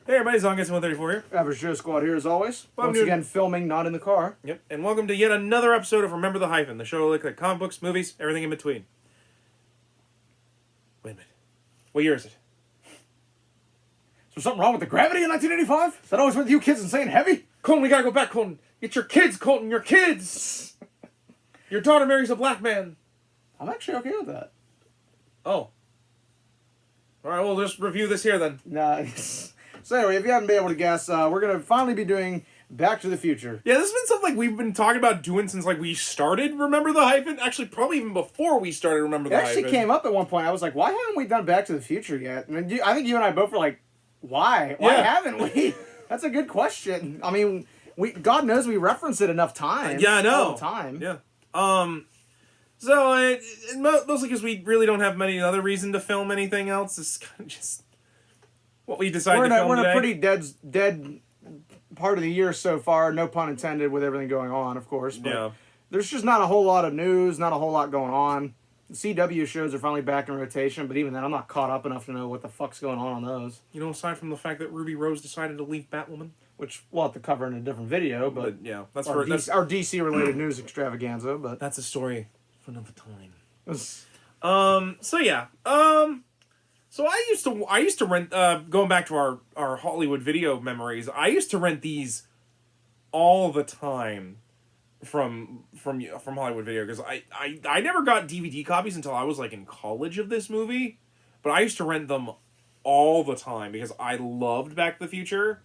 Hey everybody, Zongus134 here. Average Joe Squad here as always. Welcome Once to- again, filming, not in the car. Yep, and welcome to yet another episode of Remember the Hyphen, the show to look at comic books, movies, everything in between. Wait a minute. What year is it? Is there something wrong with the gravity in 1985? Is that always with you kids and saying heavy? Colton, we gotta go back, Colton. Get your kids, Colton, your kids! Your daughter marries a black man. I'm actually okay with that. Oh. Alright, we'll just review this here then. Nice. So anyway, if you haven't been able to guess, we're going to finally be doing Back to the Future. Yeah, this has been something like we've been talking about doing since like we started Remember the Hyphen. Actually, probably even before we started Remember the It Hyphen. actually came up at one point. I was like, why haven't we done Back to the Future yet? And I think you and I both were like, why? Why haven't we? That's a good question. I mean, God knows we reference it enough times. Yeah, I know. All the time. Yeah. So, mostly because we really don't have many other reason to film anything else. It's kind of just what we decided to film We're in today. a pretty dead part of the year so far, no pun intended, with everything going on, of course. But Yeah. there's just not a whole lot of news, not a whole lot going on. The CW shows are finally back in rotation, but even then, I'm not caught up enough to know what the fuck's going on those. You know, aside from the fact that Ruby Rose decided to leave Batwoman. Which we'll have to cover in a different video, but yeah, that's our for our DC-related news extravaganza. But that's a story for another time. it's- So yeah. So I used to rent, going back to our Hollywood video memories, I used to rent these all the time from Hollywood Video, because I never got DVD copies until I was like in college of this movie, but I used to rent them all the time because I loved Back to the Future.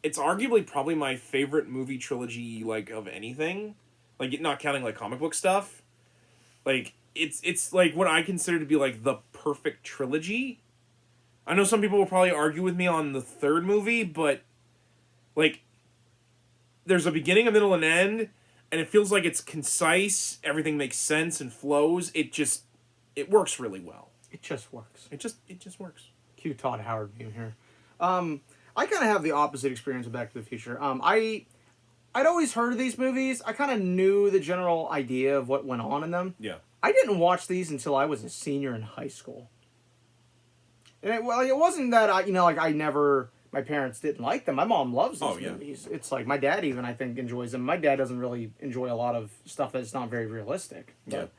It's arguably probably my favorite movie trilogy, like, of anything, like, not counting like comic book stuff. Like, it's like what I consider to be like the perfect trilogy. I know some people will probably argue with me on the third movie, but like there's a beginning, a middle, and end, and it feels like it's concise, everything makes sense and flows. It works really well. it just works. It just works. Cue Todd Howard being here. I kind of have the opposite experience with Back to the Future. I'd always heard of these movies. I kind of knew the general idea of what went on in them. Yeah. I didn't watch these until I was a senior in high school. And it wasn't that my parents didn't like them. My mom loves these movies. It's like my dad even, I think, enjoys them. My dad doesn't really enjoy a lot of stuff that's not very realistic. But,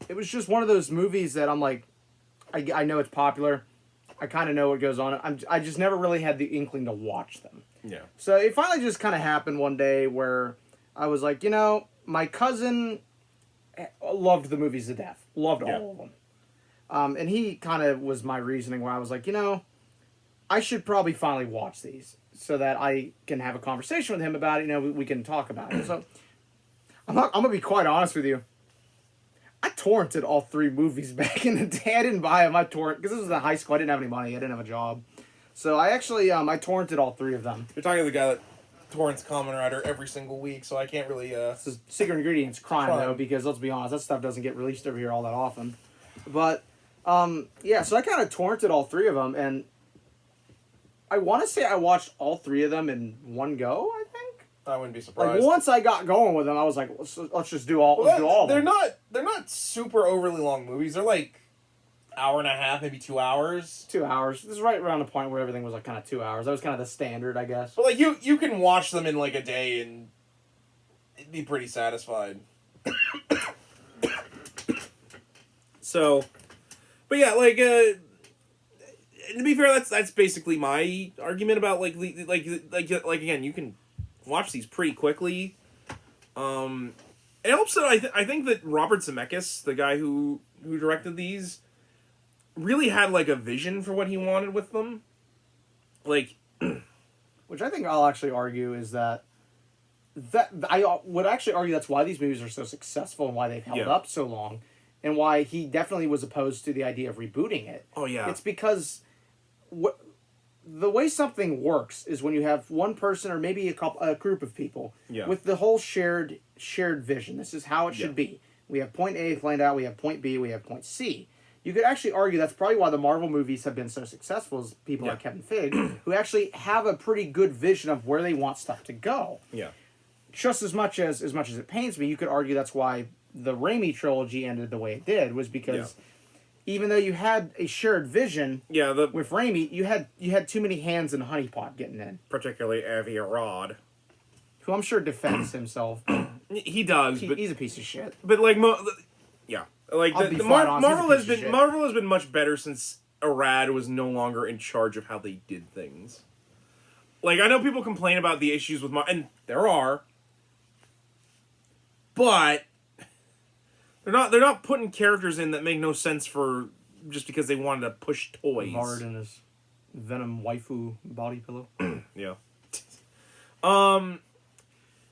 it was just one of those movies that I'm like, I know it's popular. I kind of know what goes on. I just never really had the inkling to watch them. Yeah. So it finally just kind of happened one day where I was like, my cousin loved the movies to death. Loved all of them. And he kind of was my reasoning where I was like, I should probably finally watch these so that I can have a conversation with him about it. We can talk about it. So I'm going to be quite honest with you. I torrented all three movies back in the day. I didn't buy them. I torrent because this was in high school. I didn't have any money. I didn't have a job. So I actually I torrented all three of them. You're talking to the guy that torrents Kamen Rider every single week, so I can't really This is Secret Ingredients crime though, because let's be honest, that stuff doesn't get released over here all that often. But so I kind of torrented all three of them, and I want to say I watched all three of them in one go. I think. I wouldn't be surprised. Like once I got going with them, I was like, let's just do all. Let's do all. They're not super overly long movies. They're like hour and a half, maybe 2 hours. 2 hours. This is right around the point where everything was like kind of 2 hours. That was kind of the standard, I guess. But like you can watch them in like a day and be pretty satisfied. So, but yeah, like to be fair, that's basically my argument about like again, you can watch these pretty quickly. It helps that I think that Robert Zemeckis, the guy who directed these, really had like a vision for what he wanted with them. Like, which I think I'll actually argue is that I would actually argue that's why these movies are so successful and why they've held up so long, and why he definitely was opposed to the idea of rebooting it. Oh yeah, it's because the way something works is when you have one person or maybe a group of people with the whole shared vision. This is how it should be. We have point A planned out. We have point B. We have point C. You could actually argue that's probably why the Marvel movies have been so successful, is people like Kevin Feige, who actually have a pretty good vision of where they want stuff to go. Yeah. Just as much as it pains me, you could argue that's why the Raimi trilogy ended the way it did, was because even though you had a shared vision Yeah, with Raimi, you had too many hands in a honeypot getting in. particularly Avi Arad. Who I'm sure defends himself. He does, but He's a piece of shit. But like, yeah, like Marvel has been much better since Arad was no longer in charge of how they did things. Like, I know people complain about the issues with and there are, but they're not putting characters in that make no sense for just because they wanted to push toys. Vard and his Venom waifu body pillow. Yeah.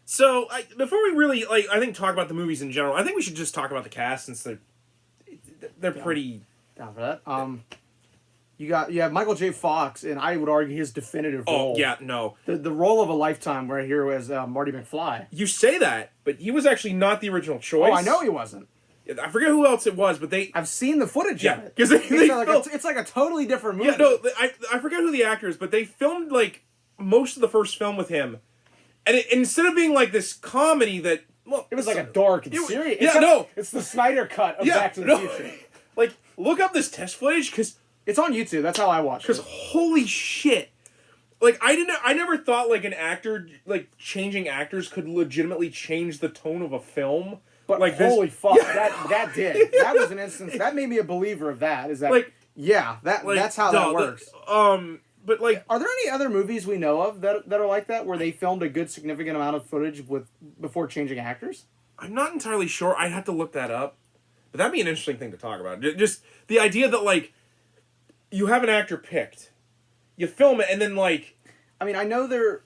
So before we really I think talk about the movies in general, I think we should just talk about the cast since they're pretty down for that. You have Michael J. Fox, and I would argue his definitive role. Oh yeah, no, the role of a lifetime right here was Marty McFly. You say that, but he was actually not the original choice. Oh, I know he wasn't. I forget who else it was, but I've seen the footage of it. Because it's like a totally different movie. Yeah, no, I forget who the actor is, but they filmed like most of the first film with him, and instead of being like this comedy that it was like a dark and serious. It's the Snyder cut of Back to the Future. Like, look up this test footage because it's on YouTube. That's how I watched it. Because holy shit. Like, I never thought, like, an actor, like, changing actors could legitimately change the tone of a film. But, like, holy fuck, that did. That was an instance, that made me a believer of that, is that, like, that's how that works. But, like... Are there any other movies we know of that are like that, where they filmed a good significant amount of footage before changing actors? I'm not entirely sure. I'd have to look that up. But that'd be an interesting thing to talk about. Just the idea that, like, you have an actor picked, you film it, and then, like... I mean, I know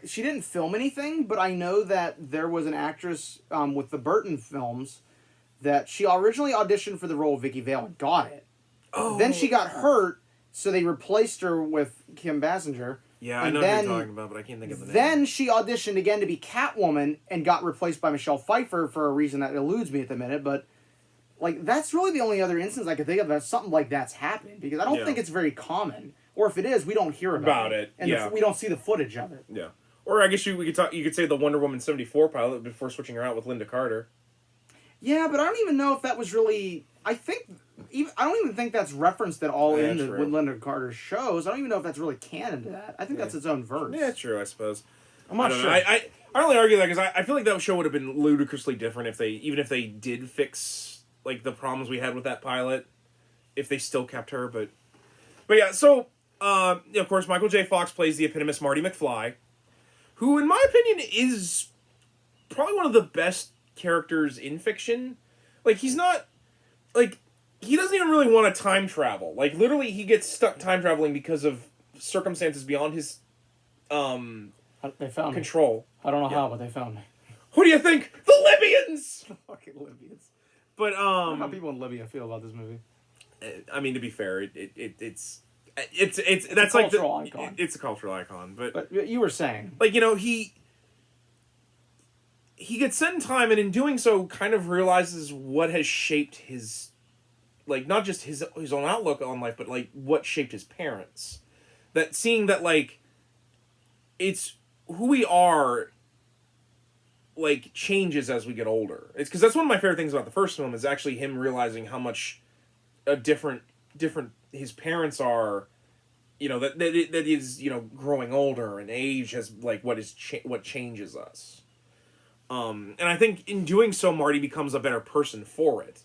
she didn't film anything, but I know that there was an actress with the Burton films that she originally auditioned for the role of Vicky Vale and got it. Oh. Then she got hurt, so they replaced her with Kim Basinger. Yeah, I know what you're talking about, but I can't think of the name. Then she auditioned again to be Catwoman and got replaced by Michelle Pfeiffer for a reason that eludes me at the minute, but... Like, that's really the only other instance I could think of that something like that's happened. Because I don't think it's very common. Or if it is, we don't hear about it. And we don't see the footage of it. Yeah. Or I guess you could say the Wonder Woman 74 pilot before switching her out with Linda Carter. Yeah, but I don't even know if that was really... I don't even think that's referenced at all in with Linda Carter's shows. I don't even know if that's really canon to that. I think that's its own verse. Yeah, true, I suppose. I'm not sure. I only argue that because I feel like that show would have been ludicrously different if they did fix... like, the problems we had with that pilot, if they still kept her, but yeah, so, of course, Michael J. Fox plays the eponymous Marty McFly, who, in my opinion, is probably one of the best characters in fiction. Like, he's not, like, he doesn't even really want to time travel. Like, literally, he gets stuck time traveling because of circumstances beyond his, they found control. Me. I don't know how, but they found me. Who do you think? The Libyans! The fucking Libyans. But how people in Libya feel about this movie. I mean, to be fair, it's that's like icon. It's a cultural icon, but you were saying, like, he gets sent in time, and in doing so, kind of realizes what has shaped his, like, not just his own outlook on life, but like what shaped his parents. That seeing that, like, it's who we are. Like, changes as we get older. It's because that's one of my favorite things about the first film is actually him realizing how much different his parents are. That is growing older, and age has like what changes us. And I think in doing so, Marty becomes a better person for it.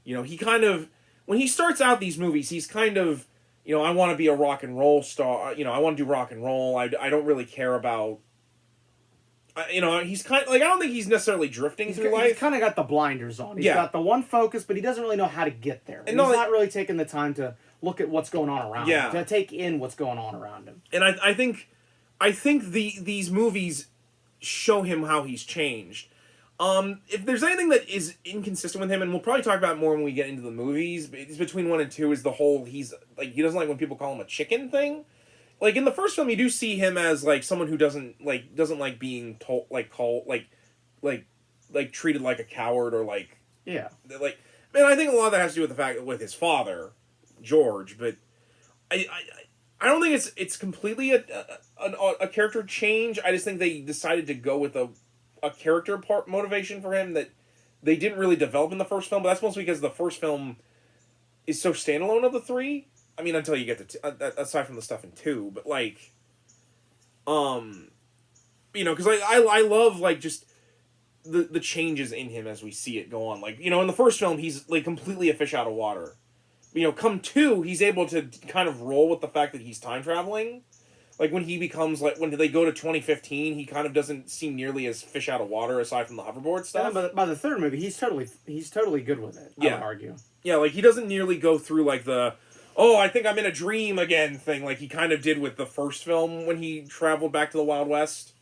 He kind of, when he starts out these movies, he's kind of, I want to be a rock and roll star. I want to do rock and roll. I don't really care about. He's kind of, like, I don't think he's necessarily drifting through life. He's kind of got the blinders on. He's got the one focus, but he doesn't really know how to get there. And he's not really taking the time to look at what's going on around him, to take in what's going on around him. And I think these movies show him how he's changed. If there's anything that is inconsistent with him, and we'll probably talk about it more when we get into the movies, it's between 1 and 2 is the whole he doesn't like when people call him a chicken thing. Like, in the first film, you do see him as, like, someone who doesn't like being told, called, treated like a coward, or, like... Yeah. Like, man, I think a lot of that has to do with the fact, with his father, George, but I don't think it's completely a character change. I just think they decided to go with a character motivation for him that they didn't really develop in the first film, but that's mostly because the first film is so standalone of the three. I mean, until you get to aside from the stuff in 2, but like, because like I love like just the changes in him as we see it go on. Like, in the first film, he's like completely a fish out of water. Come 2, he's able to kind of roll with the fact that he's time traveling. Like, when he becomes, like, when they go to 2015, he kind of doesn't seem nearly as fish out of water aside from the hoverboard stuff. But by the third movie, he's totally good with it, I would argue. Yeah, like, he doesn't nearly go through, like, I think I'm in a dream again thing, like he kind of did with the first film when he traveled back to the Wild West.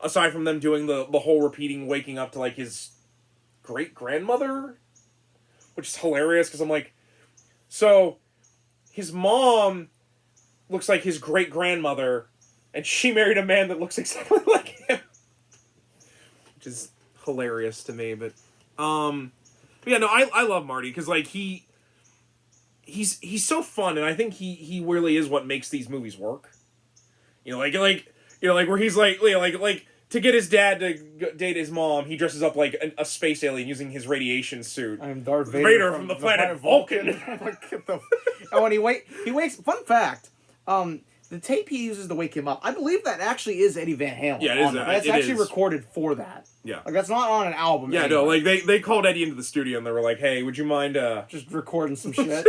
Aside from them doing the whole repeating waking up to, like, his great-grandmother, which is hilarious, because I'm like, so, his mom looks like his great-grandmother, and she married a man that looks exactly like him. Which is hilarious to me, but yeah, no, I love Marty, because, like, he's so fun, and I think he really is what makes these movies work. Like where he's like to get his dad to date his mom, he dresses up like a space alien using his radiation suit. I'm Darth Vader from the planet Vulcan. And when he wakes. Fun fact: the tape he uses to wake him up, I believe that actually is Eddie Van Halen. Yeah, it is. That's actually recorded for that. Yeah, like that's not on an album. Yeah, anyway. No, like they called Eddie into the studio and they were like, "Hey, would you mind just recording some shit?"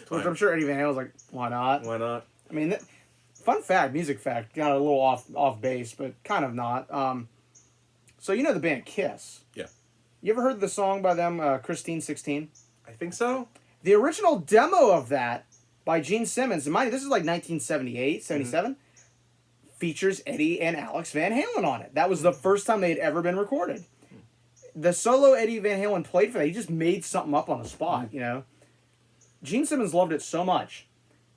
Which I'm sure Eddie Van Halen was like, "Why not? Why not?" I mean. Fun fact, music fact, got a little off base, but kind of not. So you know the band Kiss? Yeah. You ever heard the song by them, Christine 16? I think so. The original demo of that by Gene Simmons, and mind you, this is like 1978, 77, features Eddie and Alex Van Halen on it. That was the first time they had ever been recorded. The solo Eddie Van Halen played for that, he just made something up on the spot, Gene Simmons loved it so much.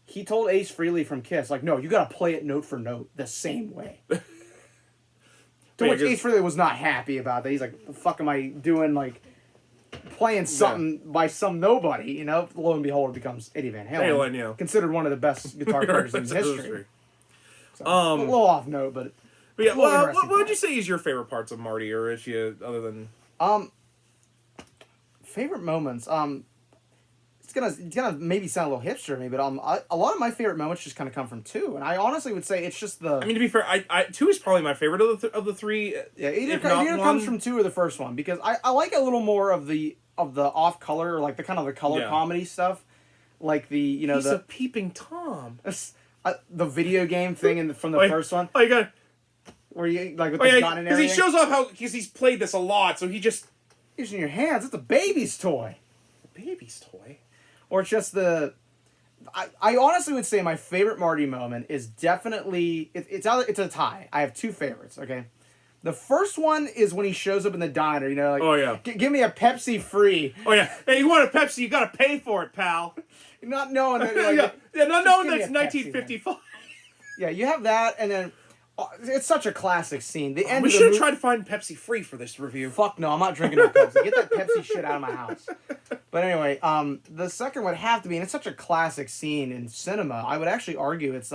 He told Ace Frehley from Kiss, like, no, you gotta play it note for note the same way. To which Ace Frehley was not happy about that. He's like, the fuck am I doing, like, playing something by some nobody, Lo and behold, it becomes Eddie Van Halen. Considered one of the best guitar players in history. So, a little off note, but yeah, what would you say is your favorite parts of Marty, or if you, other than... Favorite moments, It's gonna maybe sound a little hipster to me, but a lot of my favorite moments just kind of come from 2, and I honestly would say it's just the. I mean, to be fair, I 2 is probably my favorite of the three. Yeah, either comes from 2 or the first one, because I like a little more of the off color, or like the kind of the color comedy stuff, like the He's a peeping Tom. The video game thing from the first one. Oh, you got. Where you like with the gun and everything. Because he shows off because he's played this a lot, so he just using your hands. It's a baby's toy. A baby's toy. Or it's just I honestly would say my favorite Marty moment is definitely it's a tie. I have 2 favorites. Okay, the first one is when he shows up in the diner. Like, oh yeah, give me a Pepsi free. Oh yeah, hey, you want a Pepsi? You gotta pay for it, pal. Not knowing that. Like, not knowing that's 1955. Yeah, you have that, and then. It's such a classic scene. The end. We should have tried to find Pepsi free for this review. Fuck no, I'm not drinking no Pepsi. Get that Pepsi shit out of my house. But anyway, the second would have to be, and it's such a classic scene in cinema. I would actually argue it's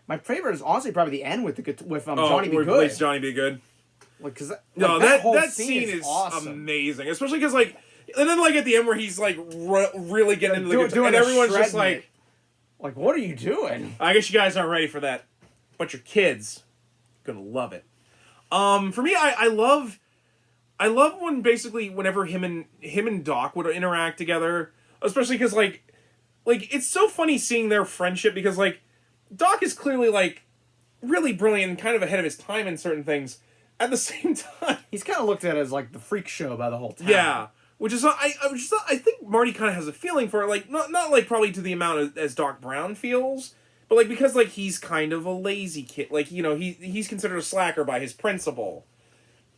my favorite is honestly probably the end with Johnny B. Good. Johnny B. Good. Like, cause that scene is awesome. Amazing, especially because like, and then like at the end where he's like really getting into the guitar, and everyone's just like, what are you doing? I guess you guys aren't ready for that. But your kids gonna love it. For me, I love when basically whenever him and Doc would interact together, especially because like it's so funny seeing their friendship, because like Doc is clearly like really brilliant and kind of ahead of his time in certain things. At the same time, he's kind of looked at as like the freak show by the whole town. Yeah, which is I think Marty kind of has a feeling for it, like not like probably to the amount as Doc Brown feels. But, like, because, like, he's kind of a lazy kid. Like, he's considered a slacker by his principal.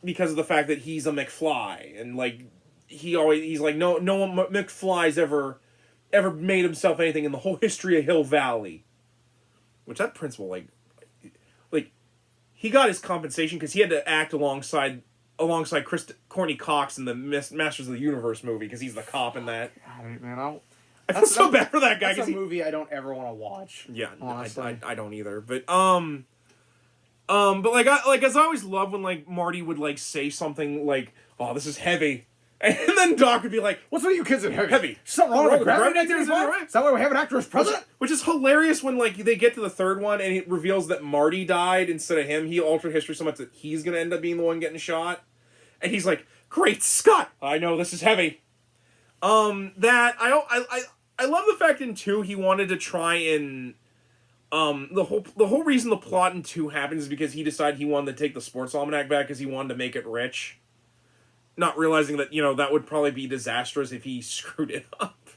Because of the fact that he's a McFly. And, like, he's like, no one McFly's ever made himself anything in the whole history of Hill Valley. Which that principal, like he got his compensation because he had to act alongside Courtney Cox in the Masters of the Universe movie. Because he's the cop in that. I feel so bad for that guy. That's a movie I don't ever want to watch. Yeah, honestly. I don't either. But but like I always love when like Marty would like say something like, "Oh, this is heavy," And then Doc would be like, "What's with you kids in heavy? Heavy. Something wrong with Gravity gravity? Is Which is hilarious when like they get to the third one and it reveals that Marty died instead of him. He altered history so much that he's gonna end up being the one getting shot. And he's like, "Great Scott! I know this is heavy." That I love the fact in 2 he wanted to try and the whole reason the plot in 2 happens is because he decided he wanted to take the sports almanac back because he wanted to make it rich. Not realizing that, that would probably be disastrous if he screwed it up.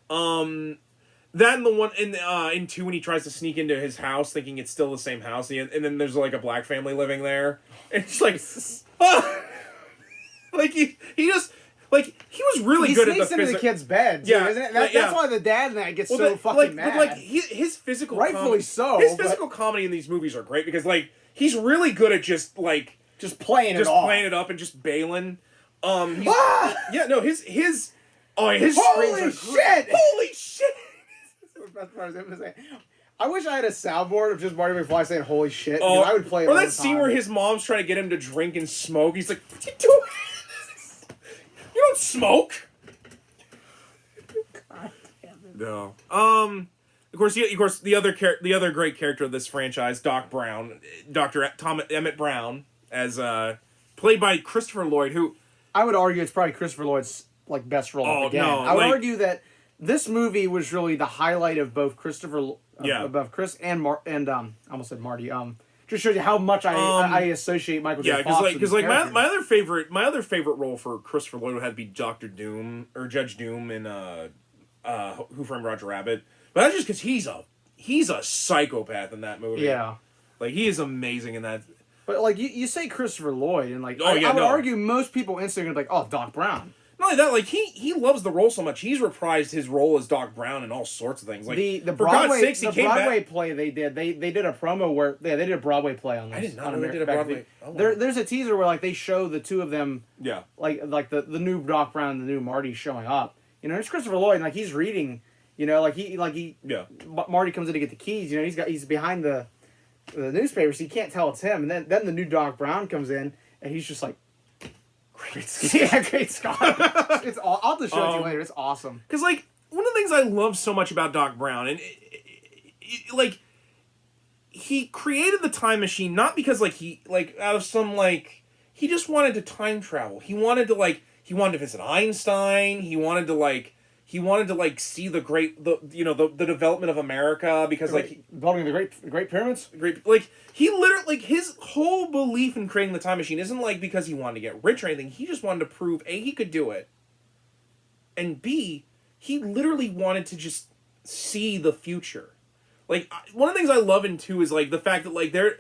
That and the one in 2 when he tries to sneak into his house thinking it's still the same house, and then there's like a black family living there. And it's like, like he just like he was really good at the into the kid's bed. Too, isn't it? That's why the dad and that gets so fucking mad. But like his physical, rightfully so. His physical comedy in these movies are great because like he's really good at just playing it up and just bailing. Yeah, no, his holy shit! Holy shit! That's the best part I was able to say. I wish I had a soundboard of just Marty McFly saying "holy shit." I would play it. Or that scene where his mom's trying to get him to drink and smoke. He's like, "What are you doing? You don't smoke." God damn it. No. Of course, the other great character of this franchise, Doc Brown, Dr. Emmett Brown, as played by Christopher Lloyd, who I would argue it's probably Christopher Lloyd's best role again. No, I would argue that this movie was really the highlight of both Chris and I almost said Marty. Just shows you how much I associate Michael J. Fox with because my other favorite role for Christopher Lloyd would have to be Doctor Doom or Judge Doom in Who Framed Roger Rabbit. But that's just because he's a psychopath in that movie. Yeah, like he is amazing in that. But like you say Christopher Lloyd, and I would argue most people instantly be like, "Oh, Doc Brown." Not only that, like he loves the role so much. He's reprised his role as Doc Brown in all sorts of things. Like the for Broadway, God's sakes, he came Broadway back. play they did a promo where they did a Broadway play on this. I did not know they did a Broadway. Oh, wow. There's a teaser where they show the two of them. Yeah. Like the new Doc Brown and the new Marty showing up. It's Christopher Lloyd, and he's reading. Yeah. Marty comes in to get the keys. He's behind the newspaper, so you can't tell it's him. And then the new Doc Brown comes in, and he's just like, "Great Scott!" Yeah, Great Scott. I'll have to show it to you later. It's awesome. Because one of the things I love so much about Doc Brown, and he created the time machine not because he out of some he just wanted to time travel. He wanted to visit Einstein. He wanted to see the development of America because building the great pyramids. He literally his whole belief in creating the time machine isn't because he wanted to get rich or anything. He just wanted to prove A, he could do it, and B, he literally wanted to just see the future. One of the things I love in 2 is the fact that there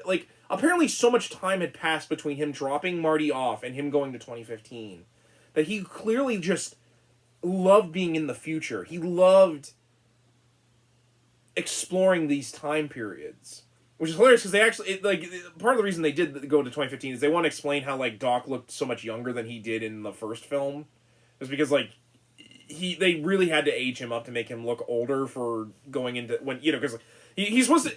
apparently so much time had passed between him dropping Marty off and him going to 2015 that he clearly just loved being in the future. He loved exploring these time periods, which is hilarious because they actually part of the reason they did go to 2015 is they want to explain how Doc looked so much younger than he did in the first film. It was because they really had to age him up to make him look older for going into when because he's supposed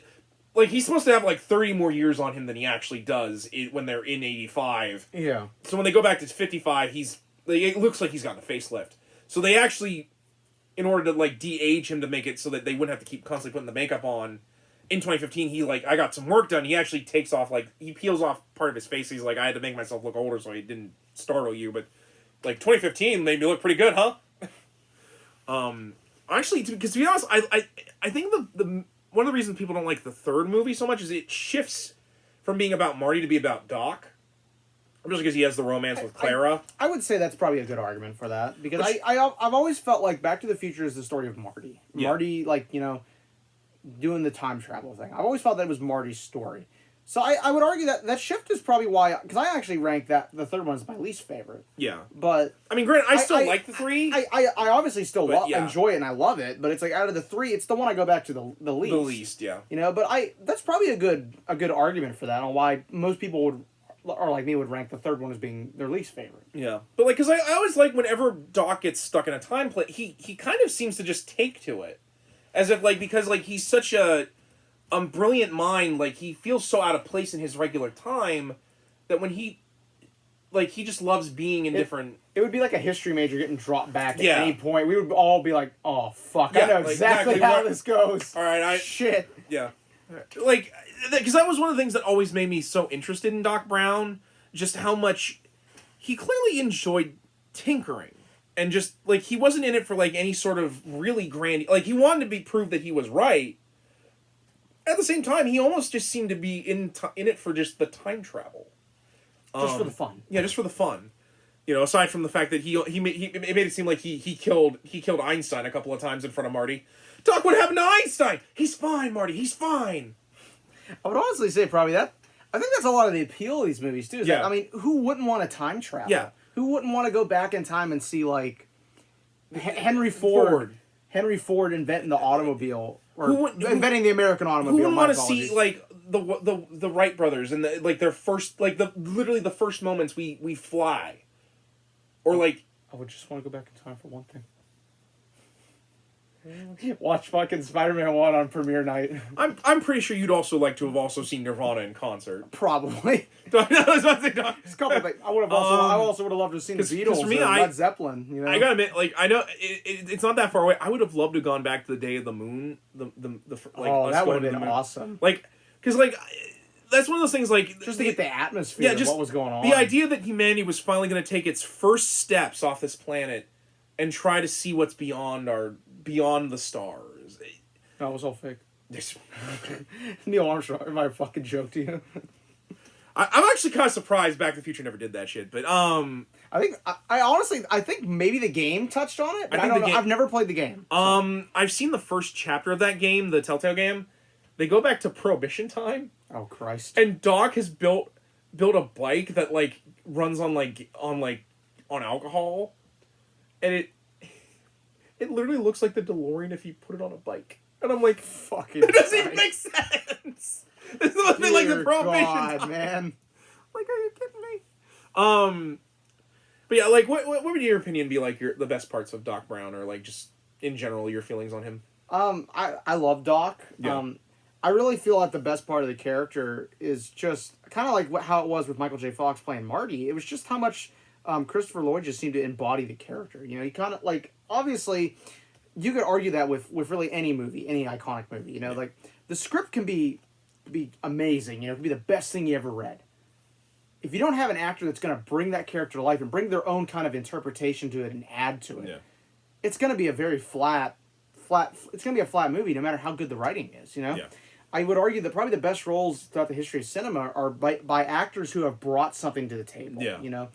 to have 30 more years on him than he actually does when they're in 85. Yeah. So when they go back to 55, it looks like he's gotten a facelift. So they actually, in order to de-age him to make it so that they wouldn't have to keep constantly putting the makeup on, in 2015 he I got some work done. He actually takes off he peels off part of his face. He's I had to make myself look older so I didn't startle you. But 2015 made me look pretty good, huh? Actually, because to be honest, I think the one of the reasons people don't like the third movie so much is it shifts from being about Marty to be about Doc. Just because he has the romance with Clara. I would say that's probably a good argument for that. Because I've always felt Back to the Future is the story of Marty. Yeah. Marty, doing the time travel thing. I've always felt that was Marty's story. So I would argue that shift is probably why... Because I actually rank the third one as my least favorite. Yeah. But... I mean, granted, I still like the 3. I obviously still enjoy it and I love it. But it's out of the 3, it's the one I go back to the least. The least, yeah. But that's probably a good argument for that on why most people would... Or like me would rank the third one as being their least favorite. Yeah, but because I always whenever Doc gets stuck in a time plane, he kind of seems to just take to it, as if because he's such a brilliant mind, he feels so out of place in his regular time that when he like he just loves being in different. It would be like a history major getting dropped back at Yeah. any point. We would all be like, "Oh fuck, Yeah, I know like, exactly exactly how what- this goes." All right, Shit. Yeah. Like, because that was one of the things that always made me so interested in Doc Brown, just how much he clearly enjoyed tinkering. And just, like, he wasn't in it for, like, any sort of really grand... Like, he wanted to prove that he was right. At the same time, he almost just seemed to be in it for just the time travel. Just for the fun. Yeah, just for the fun. You know, aside from the fact that it made it seem like he killed Einstein a couple of times in front of Marty. Doc, what happened to Einstein? He's fine, Marty. He's fine. I would honestly say probably that. I think that's a lot of the appeal of these movies too. Is Yeah. that, I mean, who wouldn't want to time travel? Yeah. Who wouldn't want to go back in time and see like Henry Ford inventing the automobile or inventing the American automobile? Who wouldn't want to see like the Wright brothers and their first literally the first moments we fly, or like I would just want to go back in time for one thing. Watch fucking Spider-Man 1 on premiere night. I'm pretty sure you'd also like to have also seen Nirvana in concert. Probably. I was about to say, no. It's a couple things. I also would have loved to have seen the Beatles for me, or Led Zeppelin. You know? I gotta admit, like I know it's not that far away. I would have loved to have gone back to the Day of the Moon. That would have been awesome. Like, because like that's one of those things like just to get the atmosphere of what was going on. The idea that humanity was finally going to take its first steps off this planet and try to see what's beyond the stars. No, it was all fake. Neil Armstrong, my fucking joke to you. I'm actually kind of surprised Back to the Future never did that shit, but I honestly think maybe the game touched on it. But I don't know. I've never played the game. I've seen the first chapter of that game, the Telltale game. They go back to Prohibition time. Oh Christ! And Doc has built a bike that like runs on alcohol, and it literally looks like the DeLorean if you put it on a bike. And I'm like, fucking. It doesn't even make sense. This must be like the Prohibition God, time. man. Like, are you kidding me? But yeah, like, what would your opinion be like the best parts of Doc Brown, or like just in general your feelings on him? I love Doc. Yeah. I really feel like the best part of the character is just kind of like how it was with Michael J. Fox playing Marty. It was just how much Christopher Lloyd just seemed to embody the character. You know, he kind of like, obviously, you could argue that with really any movie, any iconic movie. You know, like the script can be amazing. You know, it can be the best thing you ever read. If you don't have an actor that's going to bring that character to life and bring their own kind of interpretation to it and add to it, it's going to be a very flat. It's going to be a flat movie, no matter how good the writing is. You know. Yeah. I would argue that probably the best roles throughout the history of cinema are by actors who have brought something to the table. Yeah. You know,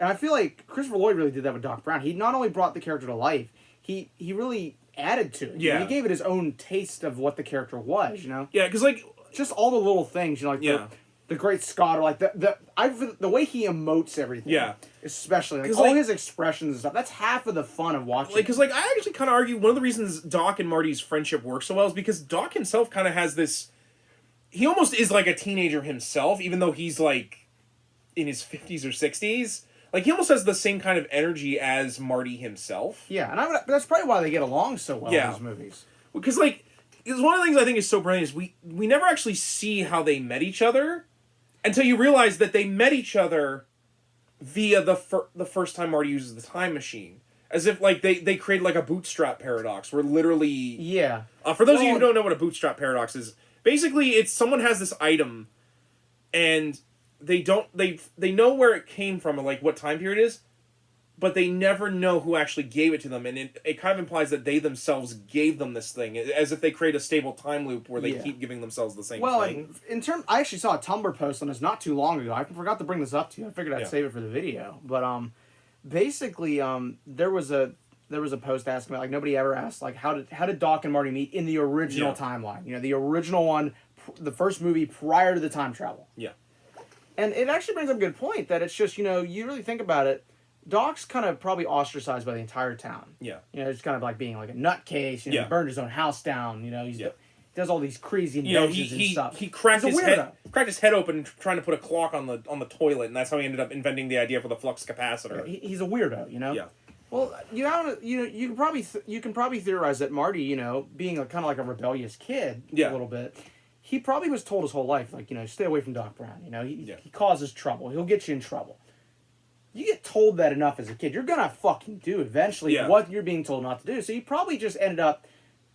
and I feel like Christopher Lloyd really did that with Doc Brown. He not only brought the character to life, he really added to it. Yeah. You know, he gave it his own taste of what the character was. You know. Yeah, because like Just all the little things. You know, like the Great Scott, or like the way he emotes everything. Yeah. Especially like all his expressions and stuff. That's half of the fun of watching. Like, because like I actually kind of argue one of the reasons Doc and Marty's friendship works so well is because Doc himself kind of has this. He almost is like a teenager himself, even though he's like in his 50s or 60s. Like he almost has the same kind of energy as Marty himself. Yeah, and that's probably why they get along so well in these movies. Because like, it's one of the things I think is so brilliant is we never actually see how they met each other until you realize that they met each other via the first time Marty uses the time machine. As if like they created like a bootstrap paradox where literally... Yeah. For those of you who don't know what a bootstrap paradox is, basically it's someone has this item and they know where it came from and like what time period it is, but they never know who actually gave it to them, and it kind of implies that they themselves gave them this thing, as if they create a stable time loop where they keep giving themselves the same thing. Well, I actually saw a Tumblr post on this not too long ago. I forgot to bring this up to you. I figured I'd save it for the video. But basically, there was a post asking about, like, nobody ever asked, like, how did Doc and Marty meet in the original timeline? You know, the original one, the first movie prior to the time travel. Yeah. And it actually brings up a good point that it's just, you know, you really think about it, Doc's kind of probably ostracized by the entire town. Yeah. You know, it's kind of like being like a nutcase. You know, he burned his own house down. You know, he does all these crazy inventions and stuff. He cracked his head open trying to put a clock on the toilet, and that's how he ended up inventing the idea for the flux capacitor. Yeah, he's a weirdo, you know. Yeah. Well, you can probably theorize that Marty, you know, being kind of like a rebellious kid, a little bit. He probably was told his whole life, like, you know, stay away from Doc Brown. You know, he causes trouble. He'll get you in trouble. you get told that enough as a kid, you're gonna fucking do eventually what you're being told not to do. So you probably just ended up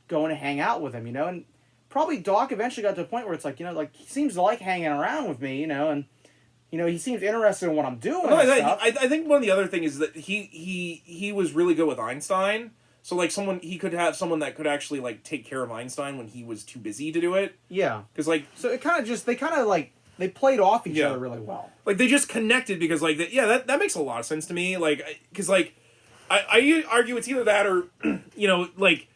going to hang out with him, you know, and probably Doc eventually got to a point where it's like, you know, like he seems to like hanging around with me, you know, and you know he seems interested in what I'm doing. No, and stuff. I think one of the other things is that he was really good with Einstein. So like he could have someone that could actually like take care of Einstein when he was too busy to do it. Yeah, because like so it kind of they played off each other really well. Like they just connected because like that makes a lot of sense to me. Like because like I argue it's either that or you know like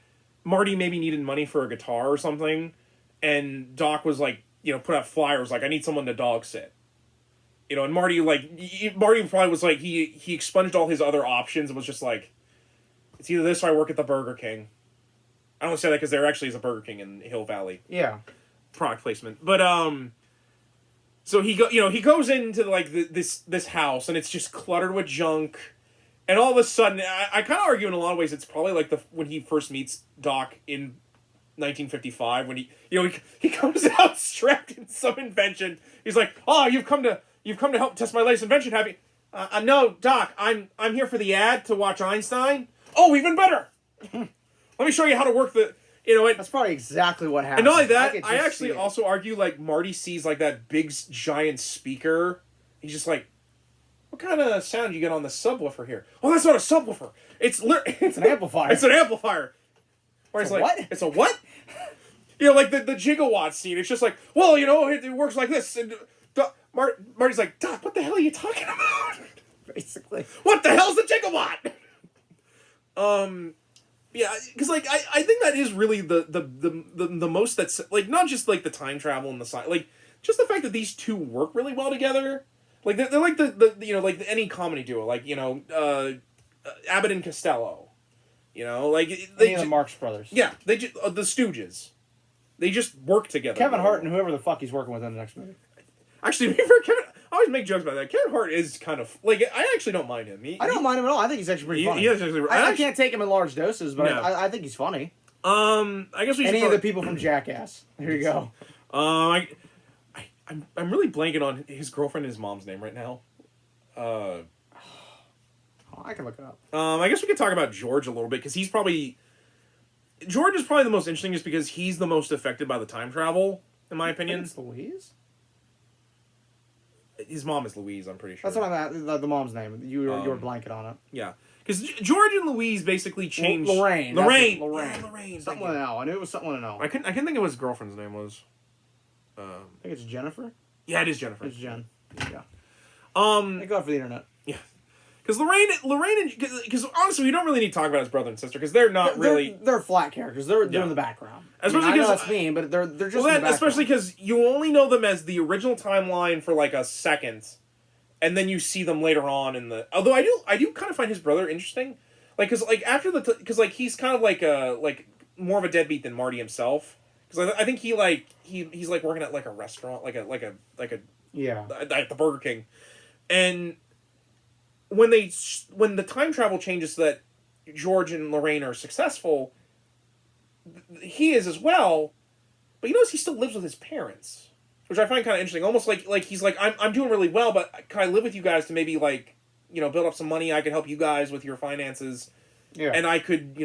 Marty maybe needed money for a guitar or something, and Doc was like you know put out flyers like I need someone to dog sit. You know, and Marty probably was like he expunged all his other options and was just like. It's either this or I work at the Burger King. I don't say that because there actually is a Burger King in Hill Valley. Yeah. Product placement. But, so he goes into, like, this house, and it's just cluttered with junk. And all of a sudden, I kind of argue in a lot of ways it's probably, like, when he first meets Doc in 1955, when he comes out strapped in some invention. He's like, oh, you've come to help test my latest invention, have you? No, Doc, I'm here for the ad to watch Einstein. Oh, even better! Let me show you how to work the... You know, that's probably exactly what happened. And not only that, I actually also argue, like, Marty sees, like, that big, giant speaker. He's just like, what kind of sound you get on the subwoofer here? Oh, that's not a subwoofer. It's an amplifier. It's an amplifier. It's like, what? It's a what? You know, like, the gigawatt scene. It's just like, well, you know, it works like this. And Marty's like, Doc, what the hell are you talking about? Basically. What the hell's a gigawatt? Yeah, because like I think that is really the most that's like not just like the time travel and the side like just the fact that these two work really well together. Like they're like the you know like any comedy duo like you know Abbott and Costello, you know like the Marx Brothers. Yeah, they just the Stooges. They just work together. Kevin Hart and whoever the fuck he's working with in the next movie. Actually, for Kevin. I always make jokes about that. Kevin Hart is kind of like I actually don't mind him. I don't mind him at all. I think he's actually pretty funny. He is actually. I can't take him in large doses, but no. I think he's funny. I guess we should. Any of the people from Jackass. Here you go. I'm really blanking on his girlfriend and his mom's name right now. I can look it up. I guess we could talk about George a little bit because George is probably the most interesting just because he's the most affected by the time travel, in my opinion. It's Louise. His mom is Louise, I'm pretty sure. That's what I'm at. The mom's name. You were blanking on it. Yeah. Because George and Louise basically changed... Lorraine. Lorraine. Yeah, Lorraine. Something with an L. I knew it was something with an L. I couldn't think of what his girlfriend's name was. I think it's Jennifer. Yeah, it is Jennifer. It's Jen. Yeah. Thank God for the internet. Yeah. Because Lorraine, because honestly, we don't really need to talk about his brother and sister because they're not really. They're flat characters. They're in the background. Especially I know that's mean, but they're just. Well, in the background. Especially because you only know them as the original timeline for like a second, and then you see them later on in the. Although I do kind of find his brother interesting, like because like after because like he's kind of like more of a deadbeat than Marty himself. Because I think he's like working at like a restaurant, like a yeah at the Burger King, and. When the time travel changes so that George and Lorraine are successful, he is as well, but you notice he still lives with his parents, which I find kind of interesting. Almost like he's like I'm doing really well, but can I live with you guys to maybe like build up some money? I could help you guys with your finances, and I could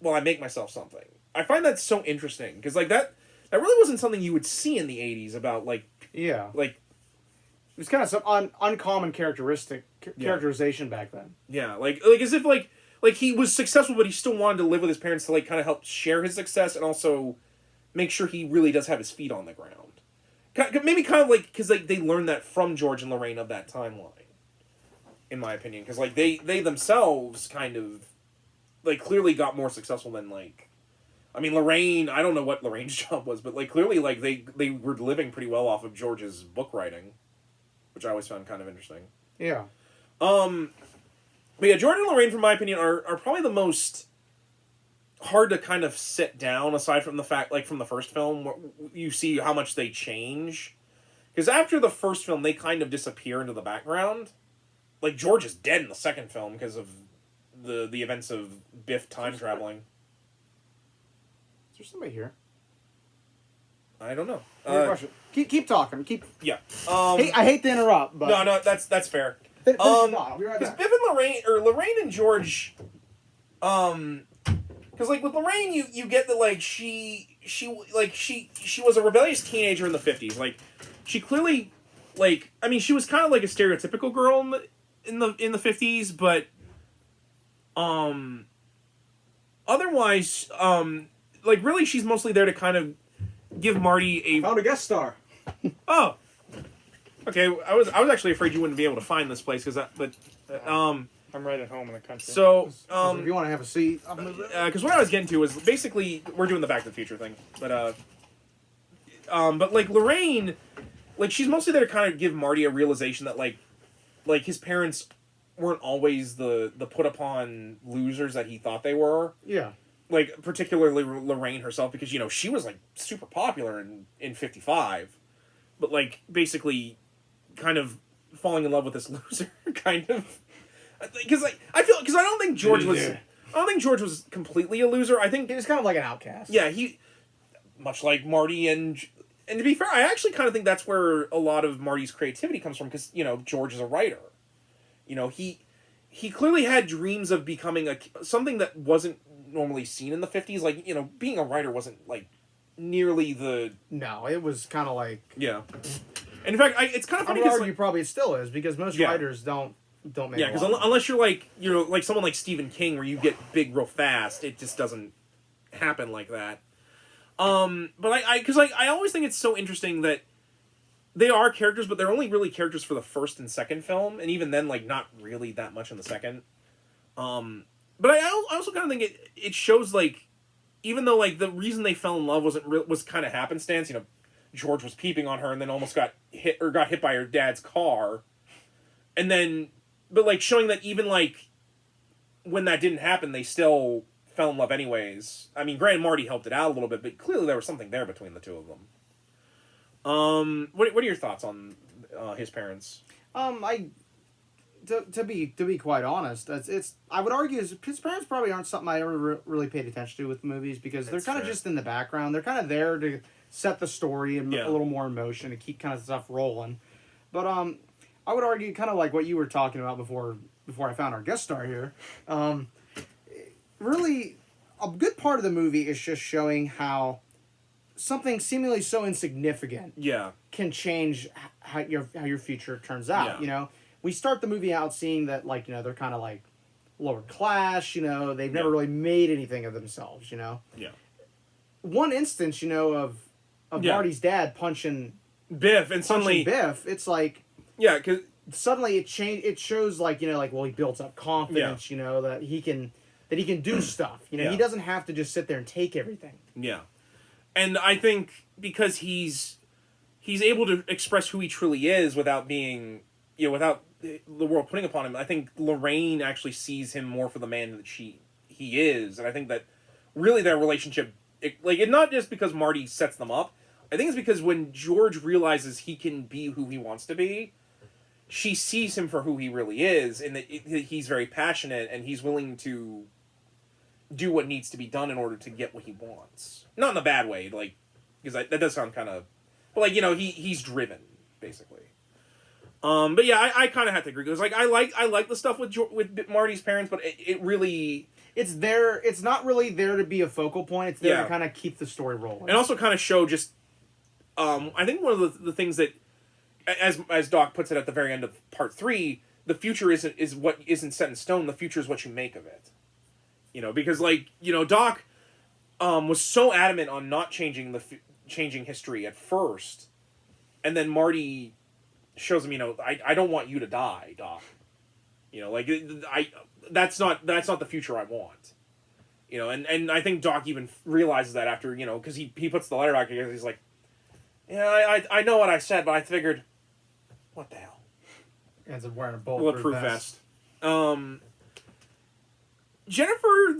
while I make myself something. I find that so interesting because like that really wasn't something you would see in the '80s about like. It was kind of some uncommon characterization back then. Yeah, like as if like he was successful, but he still wanted to live with his parents to like kind of help share his success and also make sure he really does have his feet on the ground. Maybe kind of like because like they learned that from George and Lorraine of that timeline, in my opinion, because like they themselves kind of like clearly got more successful than like. I mean, Lorraine. I don't know what Lorraine's job was, but like clearly, like they were living pretty well off of George's book writing. Which I always found kind of interesting. Yeah. But yeah, George and Lorraine, from my opinion, are probably the most hard to kind of sit down, aside from the fact, like, from the first film, where you see how much they change. Because after the first film, they kind of disappear into the background. Like, George is dead in the second film because of the events of Biff time traveling. Is there somebody here? I don't know. Keep talking. Yeah. I hate to interrupt, but no, that's fair. Finish your thought. I'll be right Because back. Biff and Lorraine and George, because like with Lorraine, you get that like she was a rebellious teenager in the 50s. Like she clearly, like, I mean, she was kind of like a stereotypical girl in the 50s, but otherwise, like really, she's mostly there to kind of give Marty a Found a guest star. oh. Okay, I was actually afraid you wouldn't be able to find this place I'm right at home in the country. so If you want to have a seat, I'll move it. because what I was getting to is basically we're doing the Back to the Future thing, but like Lorraine, like she's mostly there to kind of give Marty a realization that like his parents weren't always the put upon losers that he thought they were. Yeah. Like particularly Lorraine herself, because she was like super popular in 55, but like basically kind of falling in love with this loser, kind of. Because like I don't think George was completely a loser. I think He was kind of like an outcast. yeah, he much like Marty and to be fair, I actually kind of think that's where a lot of Marty's creativity comes from, because George is a writer. He clearly had dreams of becoming something that wasn't normally seen in the 50s. Like being a writer wasn't like nearly the No, it was kind of like. yeah. And in fact, it's kind of I funny would because argue probably it still is, because most Yeah. writers don't make. yeah, because unless you're like like someone like Stephen King, where you get big real fast, it just doesn't happen like that. But I always think it's so interesting that they are characters, but they're only really characters for the first and second film, and even then, like not really that much in the second. But I also kind of think it shows like, even though like the reason they fell in love was kind of happenstance. George was peeping on her and then almost got hit by her dad's car, and then. But, like, showing that even, like, when that didn't happen, they still fell in love anyways. I mean, granted, Marty helped it out a little bit, but clearly there was something there between the two of them. What are your thoughts on his parents? To be quite honest, I would argue his parents probably aren't something I ever really paid attention to with movies, because they're That's kind of fair. just in the background. They're kind of there to set the story and Yeah. a little more emotion, to keep kind of stuff rolling. But I would argue kind of like what you were talking about before I found our guest star here. Really, a good part of the movie is just showing how something seemingly so insignificant Yeah. can change how your future turns out. Yeah. We start the movie out seeing that they're kind of like lower class. They've never Yeah. really made anything of themselves. Yeah. One instance of Yeah. Marty's dad punching Biff, and suddenly... Biff. It's like Yeah, because... suddenly it shows like well, he builds up confidence. That he can do stuff. Yeah. He doesn't have to just sit there and take everything. Yeah. And I think because he's able to express who he truly is without being... without the world putting upon him, I think Lorraine actually sees him more for the man that he is. And I think that really their relationship... not just because Marty sets them up. I think it's because when George realizes he can be who he wants to be, she sees him for who he really is, and that he's very passionate, and he's willing to do what needs to be done in order to get what he wants. Not in a bad way, like, because that does sound kind of... But, like, he's driven, basically. But yeah, I kind of have to agree. Because, like, I like the stuff with Marty's parents, but it really... It's there. It's not really there to be a focal point. It's there Yeah. to kind of keep the story rolling. And also kind of show just... I think one of the things that... As Doc puts it at the very end of part 3, the future is what isn't set in stone. The future is what you make of it. Because Doc was so adamant on not changing changing history at first, and then Marty shows him, I don't want you to die, Doc. That's not the future I want. And I think Doc even realizes that after, because he puts the letter back together. He's like, I know what I said, but I figured, what the hell? Ends up wearing a bulletproof vest. Jennifer,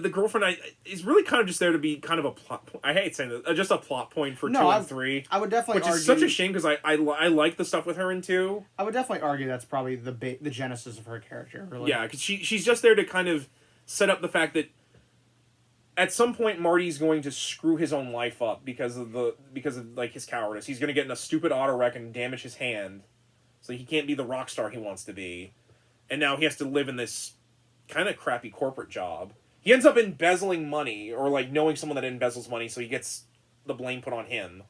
the girlfriend, is really kind of just there to be kind of a plot. I hate saying this, just a plot point for 2 and 3. I would definitely which argue, is such a shame, because I like the stuff with her in 2. I would definitely argue that's probably the genesis of her character. Really. Yeah, because she's just there to kind of set up the fact that at some point Marty's going to screw his own life up because of like his cowardice. He's going to get in a stupid auto wreck and damage his hand. so he can't be the rock star he wants to be, and now he has to live in this kind of crappy corporate job. He ends up embezzling money, or like knowing someone that embezzles money, so he gets the blame put on him.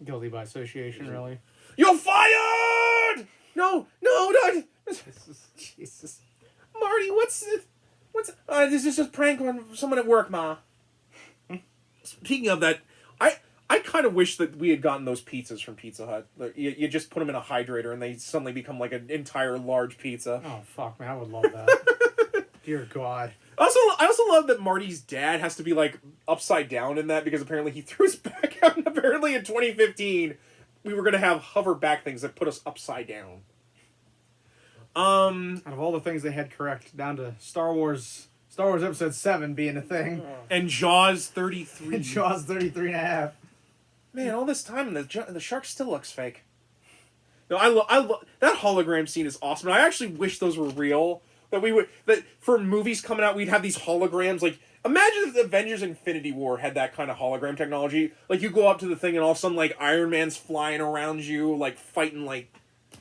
Guilty by association, really. You're fired! No, not Jesus. Marty. What's this is just a prank on someone at work, Ma. Speaking of that, I kind of wish that we had gotten those pizzas from Pizza Hut. You just put them in a hydrator and they suddenly become like an entire large pizza. Oh fuck, man, I would love that. Dear God. I also love that Marty's dad has to be like upside down in that because apparently he threw his back out, and apparently in 2015 we were gonna have hover back things that put us upside down. Out of all the things they had correct, down to Star Wars Episode 7 being a thing. And Jaws 33. And Jaws 33 and a half. Man, all this time and the shark still looks fake. No, I love that hologram scene is awesome. And I actually wish those were real. That for movies coming out, we'd have these holograms. Like, imagine if the Avengers Infinity War had that kind of hologram technology. Like, you go up to the thing and all of a sudden, like, Iron Man's flying around you, like, fighting, like,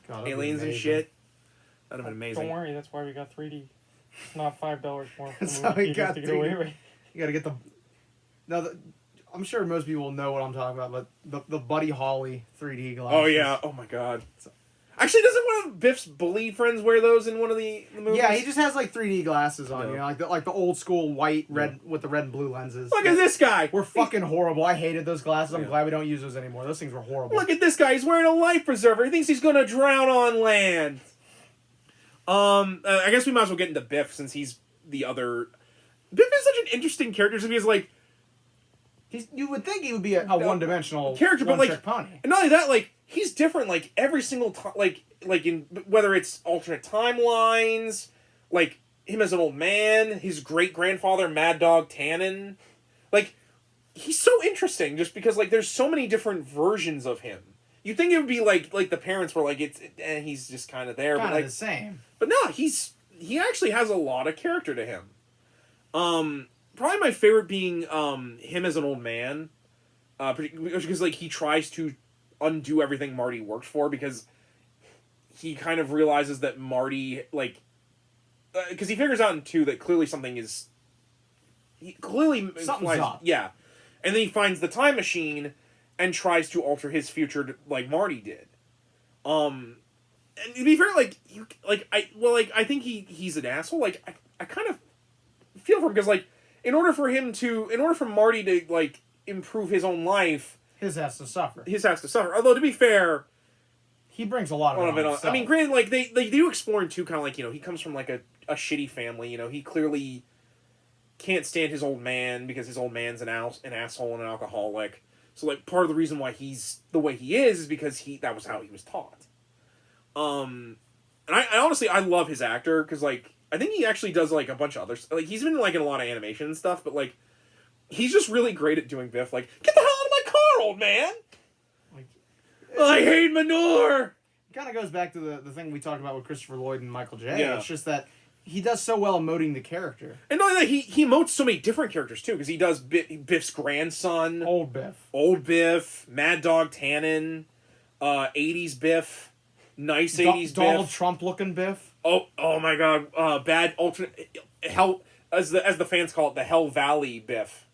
aliens and shit. That'd have been amazing. Don't worry, that's why we got 3D. It's not $5 more for That's the how we movie got to get away with. You gotta get the... Now, I'm sure most people know what I'm talking about, but the Buddy Holly 3D glasses. Oh, yeah. Oh, my God. Actually, doesn't one of Biff's bully friends wear those in one of the movies? Yeah, he just has, like, 3D glasses on, you know, like the old school white, red, with the red and blue lenses. Look at this guy. We're fucking horrible. I hated those glasses. I'm glad we don't use those anymore. Those things were horrible. Look at this guy. He's wearing a life preserver. He thinks he's going to drown on land. I guess we might as well get into Biff since he's the other... Biff is such an interesting character because he's like... You would think he would be a one-dimensional character, but like, pony. And not only that, like, he's different, like, every single time, like in, whether it's alternate timelines, like, him as an old man, his great-grandfather, Mad Dog Tannen, like, he's so interesting just because, like, there's so many different versions of him. You'd think it would be like the parents were like, he's just kind of there, Kind but like the same. But no, he actually has a lot of character to him. Probably my favorite being him as an old man, because like he tries to undo everything Marty worked for because he kind of realizes that Marty because he figures out in 2 that clearly something's up. Yeah, and then he finds the time machine and tries to alter his future like Marty did. And to be fair, I think he's an asshole. Like, I kind of feel for him because, like, in order for Marty to, like, improve his own life... His has to suffer. Although, to be fair... He brings a lot of it on. I mean, granted, like, they do explore in 2 kind of like, you know, he comes from, like, a shitty family, you know, he clearly can't stand his old man because his old man's an asshole and an alcoholic. So, like, part of the reason why he's the way he is because that was how he was taught. And I honestly, I love his actor, because, like, I think he actually does, like, a bunch of others. Like, he's been, like, in a lot of animation and stuff, but, like, he's just really great at doing Biff. Like, get the hell out of my car, old man! Like, I hate manure! It kind of goes back to the thing we talked about with Christopher Lloyd and Michael J. Yeah. It's just that he does so well emoting the character. And not only that, he emotes so many different characters, too, because he does Biff's grandson. Old Biff. Mad Dog Tannen, 80s Biff, nice 80s Biff. Donald Trump-looking Biff. Oh my God! Bad alternate hell, as the fans call it, the Hell Valley Biff,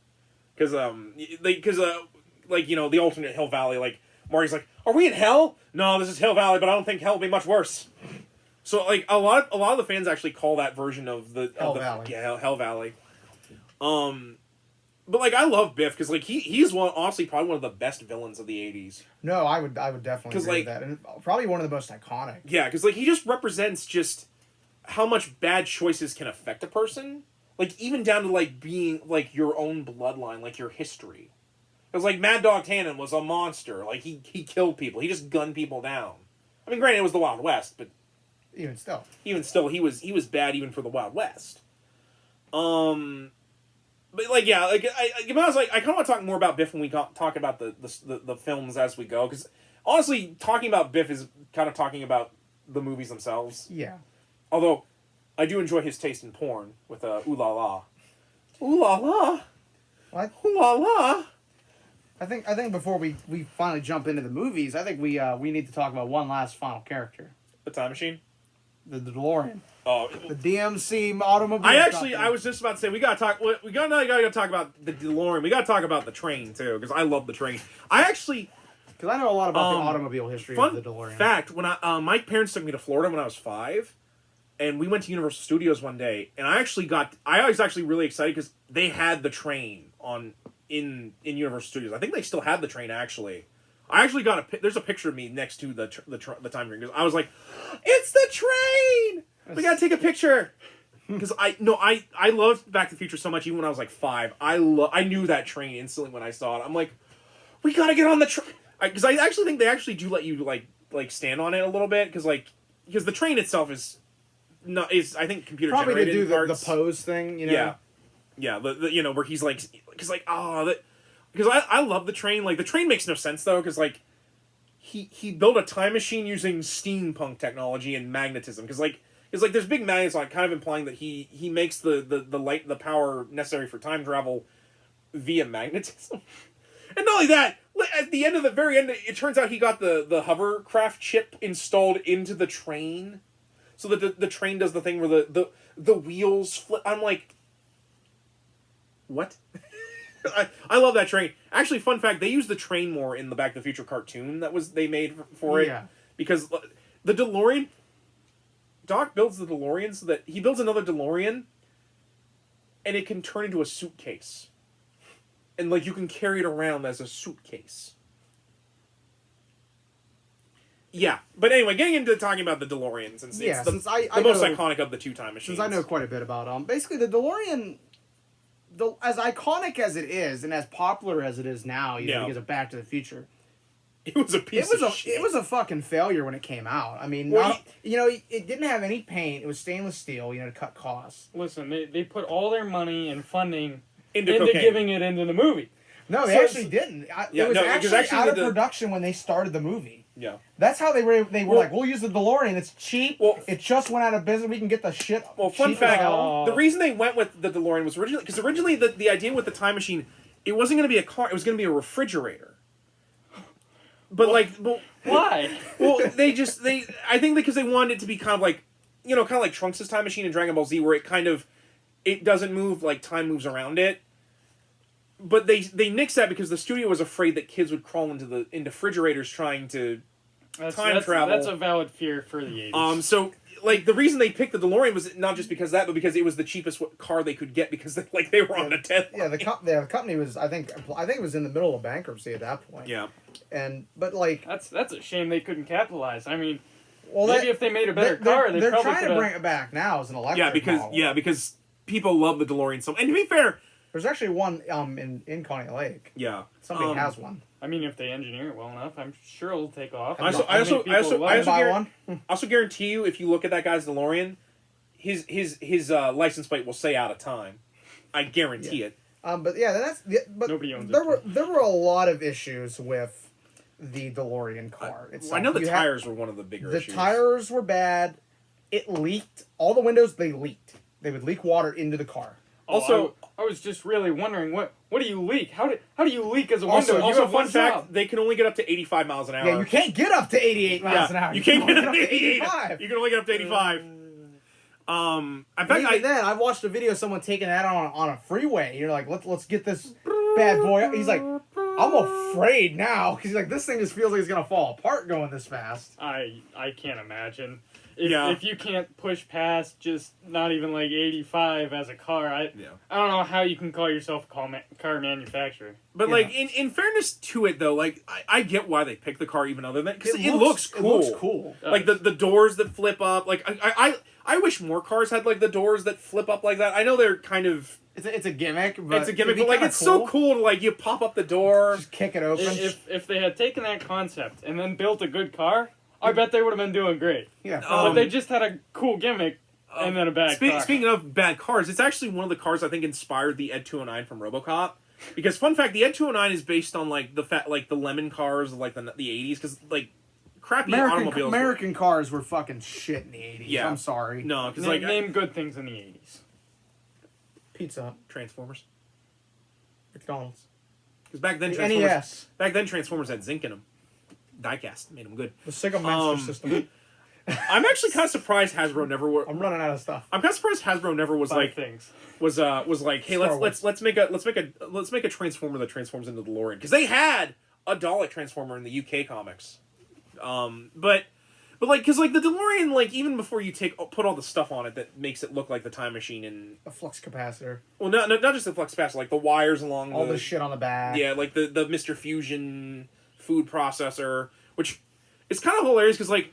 because like, you know, the alternate Hell Valley. Like, Marty's like, are we in hell? No, this is Hell Valley, but I don't think hell will be much worse. So like a lot of the fans actually call that version of the Valley. Yeah, Hell Valley. But like I love Biff because like he's honestly probably one of the best villains of the 80s. No, I would definitely agree with that, and probably one of the most iconic. Yeah, because like he just represents just how much bad choices can affect a person. Like even down to like being like your own bloodline, like your history. Because like Mad Dog Tannen was a monster. Like he killed people. He just gunned people down. I mean, granted, it was the Wild West, but even still, he was bad even for the Wild West. But like yeah, like I kind of want to talk more about Biff when we talk about the films as we go, because honestly, talking about Biff is kind of talking about the movies themselves. Yeah. Although, I do enjoy his taste in porn with Ooh La La. Ooh La La. What? Ooh La La. I think before we finally jump into the movies, I think we need to talk about one last final character. The time machine. The DeLorean. Oh, The DMC automobile. I was just about to say we gotta talk. We gotta talk about the DeLorean. We gotta talk about the train too because I love the train. Because I know a lot about the automobile history of the DeLorean. Fact, when my parents took me to Florida when I was 5, and we went to Universal Studios one day, and I was actually really excited because they had the train in Universal Studios. I think they still had the train actually. I actually there's a picture of me next to the time train because I was like, it's the train. We gotta take a picture. Because I loved Back to the Future so much even when I was like 5. I knew that train instantly when I saw it. I'm like, we gotta get on the train. Because I actually think they actually do let you like stand on it a little bit because the train itself is I think computer probably generated to do parts. the pose thing, you know. Yeah, the where he's like because I love the train. Like the train makes no sense though because like he built a time machine using steampunk technology and magnetism because there's big magnets like kind of implying that he makes the power necessary for time travel via magnetism. And not only that, at the end of the very end, it turns out he got the hovercraft chip installed into the train, so that the train does the thing where the wheels flip. I'm like, what? I love that train. Actually, fun fact: they use the train more in the Back to the Future cartoon they made for it. Yeah. Because the DeLorean, Doc builds the DeLorean so that he builds another DeLorean, and it can turn into a suitcase. And, like, you can carry it around as a suitcase. Yeah. But anyway, getting into talking about the DeLorean, since it's the most iconic of the two time machines. Since I know quite a bit about basically the DeLorean, as iconic as it is, and as popular as it is now, you know, because of Back to the Future, it was a piece of shit. It was a fucking failure when it came out. I mean, it didn't have any paint. It was stainless steel, you know, to cut costs. Listen, they put all their money and funding into cocaine. giving it into the movie. No, they actually didn't. It was actually out of production when they started the movie. Yeah. That's how they were like, we'll use the DeLorean. It's cheap. Well, it just went out of business. We can get the shit. Well, fun fact, the reason they went with the DeLorean was originally the idea with the time machine, it wasn't going to be a car. It was going to be a refrigerator. But why? Well, I think because they wanted it to be kind of like, you know, kind of like Trunks' time machine in Dragon Ball Z, where it doesn't move like time moves around it. But they nixed that because the studio was afraid that kids would crawl into refrigerators trying to time travel. That's a valid fear for the 80s. So like the reason they picked the DeLorean was not just because of that, but because it was the cheapest car they could get because they were on a deadline. Yeah, the company was I think it was in the middle of bankruptcy at that point. Yeah. But like that's a shame they couldn't capitalize. I mean, well, maybe if they made a better car, they're trying to bring it back now as an electric model. because people love the DeLorean so. And to be fair, there's actually one in Coney Lake. Yeah, somebody has one. I mean, if they engineer it well enough, I'm sure it'll take off. I also guarantee you, if you look at that guy's DeLorean, his license plate will say out of time. I guarantee it. But yeah, but nobody owns it. There were a lot of issues with the DeLorean car. I know the tires were one of the bigger issues. The tires were bad. It leaked. All the windows, they leaked. They would leak water into the car. Also, I was just really wondering, what do you leak? How do you leak as a window? Also, fun fact, they can only get up to 85 miles an hour. Yeah, you can't get up to 88 miles an hour. You can't get up to 85. You can only get up to 85. In fact, then I watched a video of someone taking that on a freeway. You're like, let's get this bad boy. He's like, I'm afraid now because he's like, this thing just feels like it's gonna fall apart going this fast. I can't imagine. If you can't push past just not even like 85 as a car, I don't know how you can call yourself a car manufacturer. But like in fairness to it though, like I get why they picked the car even other than because it looks cool. It looks cool. Like the doors that flip up. Like I wish more cars had like the doors that flip up like that. I know they're kind of it's a gimmick, but like it's so cool to like you pop up the door, just kick it open. If they had taken that concept and then built a good car, I bet they would have been doing great. Yeah, but they just had a cool gimmick and then a bad car. Speaking of bad cars, it's actually one of the cars I think inspired the Ed 209 from RoboCop. Because fun fact, the Ed 209 is based on like the lemon cars of like the 80s because like crappy automobiles. American cars were fucking shit in the 80s. Yeah, I'm sorry. No, because name good things in the 80s. Pizza, Transformers, McDonald's. Because back then Transformers had zinc in them. Diecast made them good. The Sega Master System. I'm actually kind of surprised Hasbro never. I'm running out of stuff. I'm kind of surprised Hasbro never was like things. Was like, hey, let's make a Transformer that transforms into the DeLorean, because they had a Dalek Transformer in the UK comics, but like, because like the DeLorean, like even before you put all the stuff on it that makes it look like the time machine and a flux capacitor. Well, not just the flux capacitor, like the wires along all the shit on the back. Yeah, like the Mr. Fusion food processor, which is kind of hilarious because like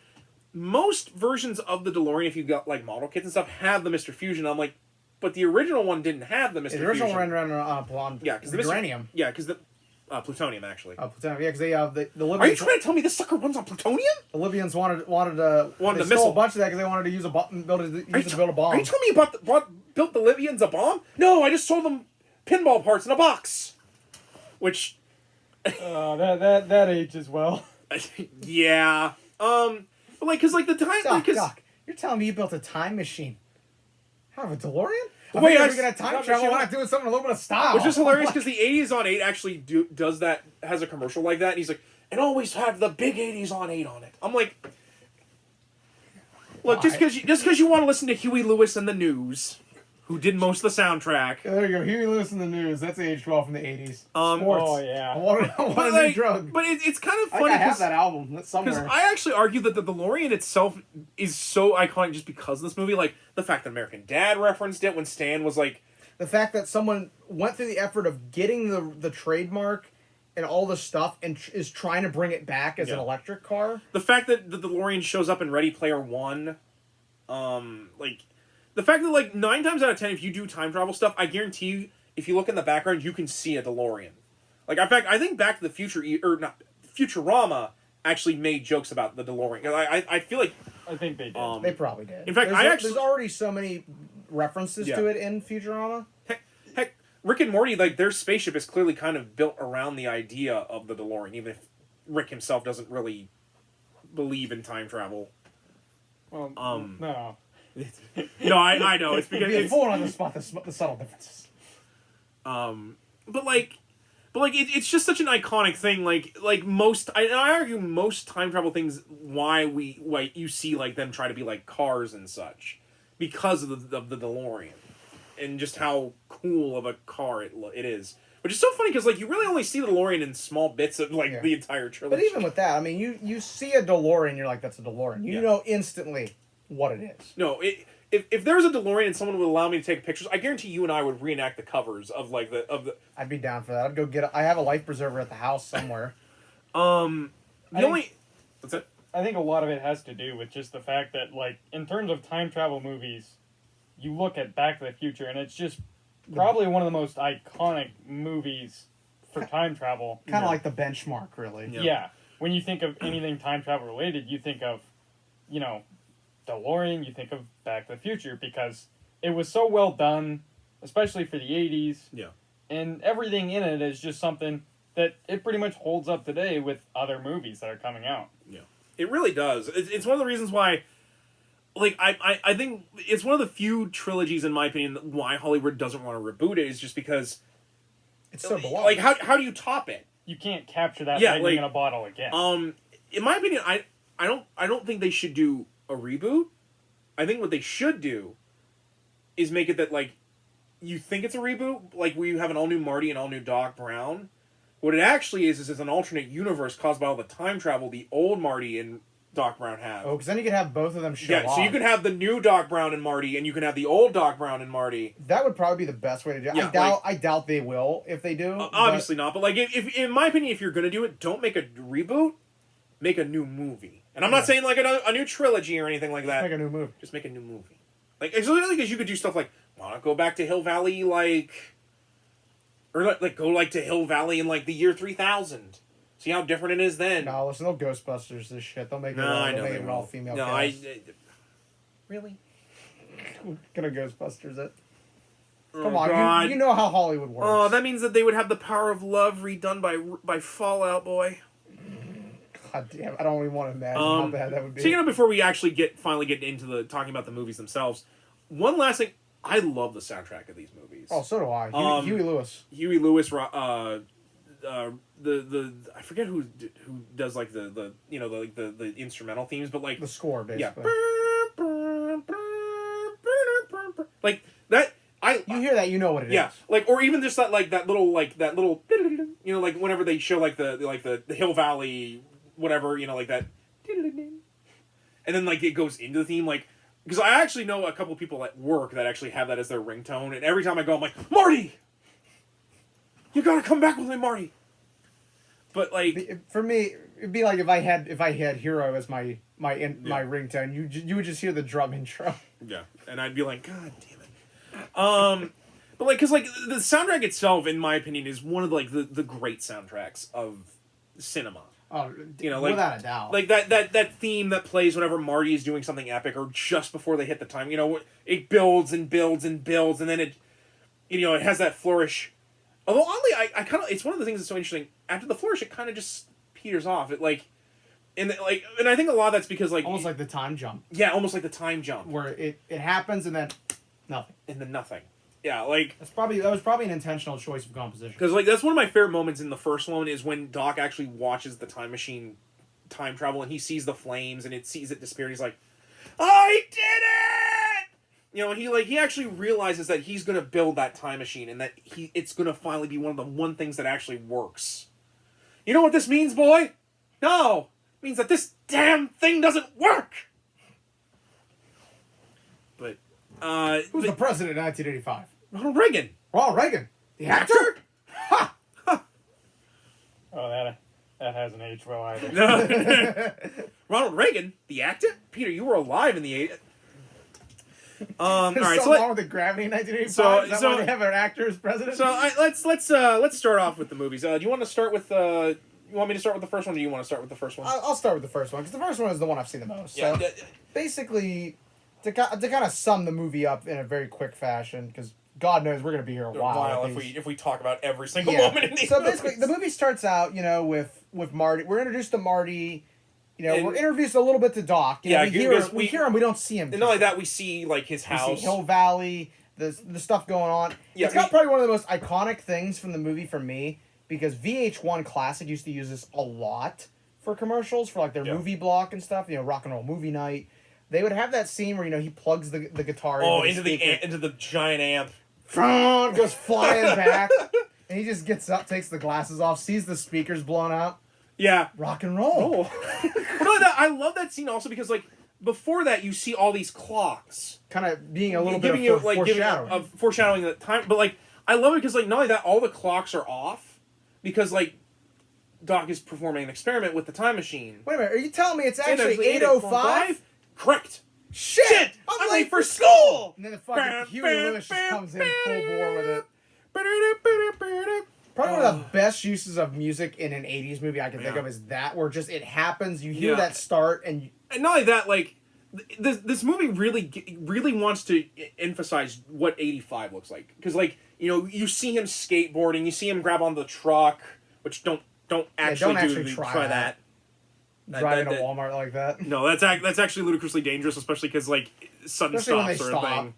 most versions of the DeLorean, if you got like model kits and stuff, have the Mr. Fusion. I'm like, but the original one didn't have the Mr. Fusion. The original one ran on uranium. Yeah, because the plutonium actually. Plutonium. Yeah, because the Libyans. Are you trying to tell me this sucker runs on plutonium? The Libyans wanted to stole a bunch of that because they wanted to use build a bomb. Are you telling me built the Libyans a bomb? No, I just sold them pinball parts in a box. Which. that ages well. Yeah. But like, cause like the time. Doc, you're telling me you built a time machine? Out of a DeLorean? Wait, we're gonna time travel. We're not doing something a little bit of style. Which is hilarious because the 80s on 8 actually does that, has a commercial like that, and he's like, and always have the big 80s on 8 on it. I'm like, look, just because you want to listen to Huey Lewis and the News, who did most of the soundtrack. Yeah, there you go, Huey Lewis and the News. That's age 12 from the 80s. Sports. Oh yeah. I want a new drug. But it's kind of funny. I have that album somewhere. Because I actually argue that the DeLorean itself is so iconic just because of this movie. Like the fact that American Dad referenced it when Stan was like. The fact that someone went through the effort of getting the trademark and all the stuff and is trying to bring it back as an electric car. The fact that the DeLorean shows up in Ready Player One, like the fact that like 9 times out of 10, if you do time travel stuff, I guarantee you, if you look in the background, you can see a DeLorean. Like in fact, I think Back to the Future or not Futurama actually made jokes about the DeLorean. I feel like I think they did. They probably did. In fact, there's already so many references to it in Futurama. Heck, Rick and Morty, like their spaceship is clearly kind of built around the idea of the DeLorean, even if Rick himself doesn't really believe in time travel. Well, no. No, I know it's because it's on the spot the subtle differences. But it's just such an iconic thing. Like most, I argue most time travel things. Why you see like them try to be like cars and such, because of the DeLorean, and just how cool of a car it is. Which is so funny because like you really only see the DeLorean in small bits of like the entire trilogy. But even with that, I mean, you see a DeLorean, you're like, that's a DeLorean. You know instantly what it is. No, if there was a DeLorean and someone would allow me to take pictures, I guarantee you and I would reenact the covers of like the. I'd be down for that. I'd go get. I have a life preserver at the house somewhere. That's it. I think a lot of it has to do with just the fact that, like, in terms of time travel movies, you look at Back to the Future, and it's just probably one of the most iconic movies for time travel. Kind of like the benchmark, really. Yeah. When you think of anything time travel related, you think of, DeLorean, you think of Back to the Future, because it was so well done, especially for the 80s. Yeah. And everything in it is just something that it pretty much holds up today with other movies that are coming out. Yeah. It really does. It's one of the reasons why, like, I think it's one of the few trilogies, in my opinion, why Hollywood doesn't want to reboot it, is just because it's so beloved. Like, how do you top it? You can't capture that lightning in a bottle again. In my opinion, I don't think they should do a reboot. I think what they should do is make it that, like, you think it's a reboot, like where you have an all-new Marty and all-new Doc Brown. What it actually is it's an alternate universe caused by all the time travel the old Marty and Doc Brown have. Oh, because then you could have both of them show up. So you could have the new Doc Brown and Marty, and you can have the old Doc Brown and Marty. That would probably be the best way to do it. Yeah, I doubt they will if they do. Obviously not, but like if in my opinion, if you're gonna do it, don't make a reboot, make a new movie. And I'm not saying like a new trilogy or anything like that. Just make a new movie. Just make a new movie. Like especially because you could do stuff like why not go back to Hill Valley or go like to Hill Valley in like the year 3000. See how different it is then. No, listen, they'll Ghostbusters this shit. They'll make it an all female cast. Really? Gonna Ghostbusters it. Oh, Come on, God. You know how Hollywood works. Oh, that means that they would have the power of love redone by Fallout Boy. God damn, I don't even want to imagine how bad that would be. So before we actually finally get into talking about the movies themselves, one last thing. I love the soundtrack of these movies. Oh, so do I. Huey Lewis. Huey Lewis, the I forget who does like the you know the instrumental themes, but like The score, basically. yeah, like that. You hear that, you know what it is. Yeah, like or even just that little you know, like whenever they show like the Hill Valley whatever, you know, like that, and then like it goes into the theme, like because I actually know a couple people at work that actually have that as their ringtone, and every time I go I'm like, Marty, you gotta come back with me, Marty. But like For me, it'd be like if I had Hero as my ringtone, you would just hear the drum intro. yeah, and I'd be like, God damn it. But like, cause like the soundtrack itself, in my opinion, is one of like the great soundtracks of cinema. Oh, you know, like without a doubt. like that theme that plays whenever Marty is doing something epic or just before they hit the time. You know, it builds and builds and builds, and then it has that flourish. Although oddly, I kind of, it's one of the things that's so interesting. After the flourish, it kind of just peters off. It like. And I think a lot of that's because like almost like the time jump. Yeah, almost like the time jump where it happens and then nothing. And then nothing. Yeah, like that was probably an intentional choice of composition. Because like that's one of my favorite moments in the first one is when Doc actually watches the time machine time travel and he sees the flames and sees it disappear. And he's like, "I did it!" You know, and he actually realizes that he's gonna build that time machine and that it's gonna finally be one of the things that actually works. You know what this means, boy? No. Means that this damn thing doesn't work. But who's the president in 1985? Ronald Reagan. Ronald Reagan, the actor. Ha! Oh, that hasn't aged well either. Ronald Reagan, the actor. Peter, you were alive in the 80s. All right, so wrong with the gravity in 1985. Is that why they have an actor as president? So let's start off with the movies. Do you want to start with You want me to start with the first one, or do you want to start with the first one? I'll start with the first one, because the first one is the one I've seen the most. Yeah. So, basically, to kind of sum the movie up in a very quick fashion, because God knows we're going to be here a while if we talk about every single moment in these So movies. basically, the movie starts out, with Marty. We're introduced to Marty. We're introduced a little bit to Doc. We hear him, we don't see him. And not only that, we see, like, his house. We see Hill Valley, the stuff going on. Yeah, it's got probably one of the most iconic things from the movie for me, because VH1 Classic used to use this a lot for commercials, for like their movie block and stuff, rock and roll movie night. They would have that scene where, he plugs the guitar into the giant amp. Goes flying back. And he just gets up, takes the glasses off, sees the speakers blown out. Yeah. Rock and roll. I love that scene also because, like, before that, you see all these clocks. Kind of being a little bit of foreshadowing. Foreshadowing the time. But, like, I love it because, like, not only that, all the clocks are off. Because, like, Doc is performing an experiment with the time machine. Wait a minute, are you telling me it's actually 8:05? Correct. Shit! I'm late for school! And then the fucking Huey Lewis just comes in full bore with it. Probably one of the best uses of music in an 80s movie I can think of is that, where just it happens, you hear that start, and not only that, like, this movie really wants to emphasize what 85 looks like. Because, like, you see him skateboarding, you see him grab onto the truck, which don't actually try that. Driving to Walmart like that. No, that's actually ludicrously dangerous, especially because, like, sudden stops or a thing.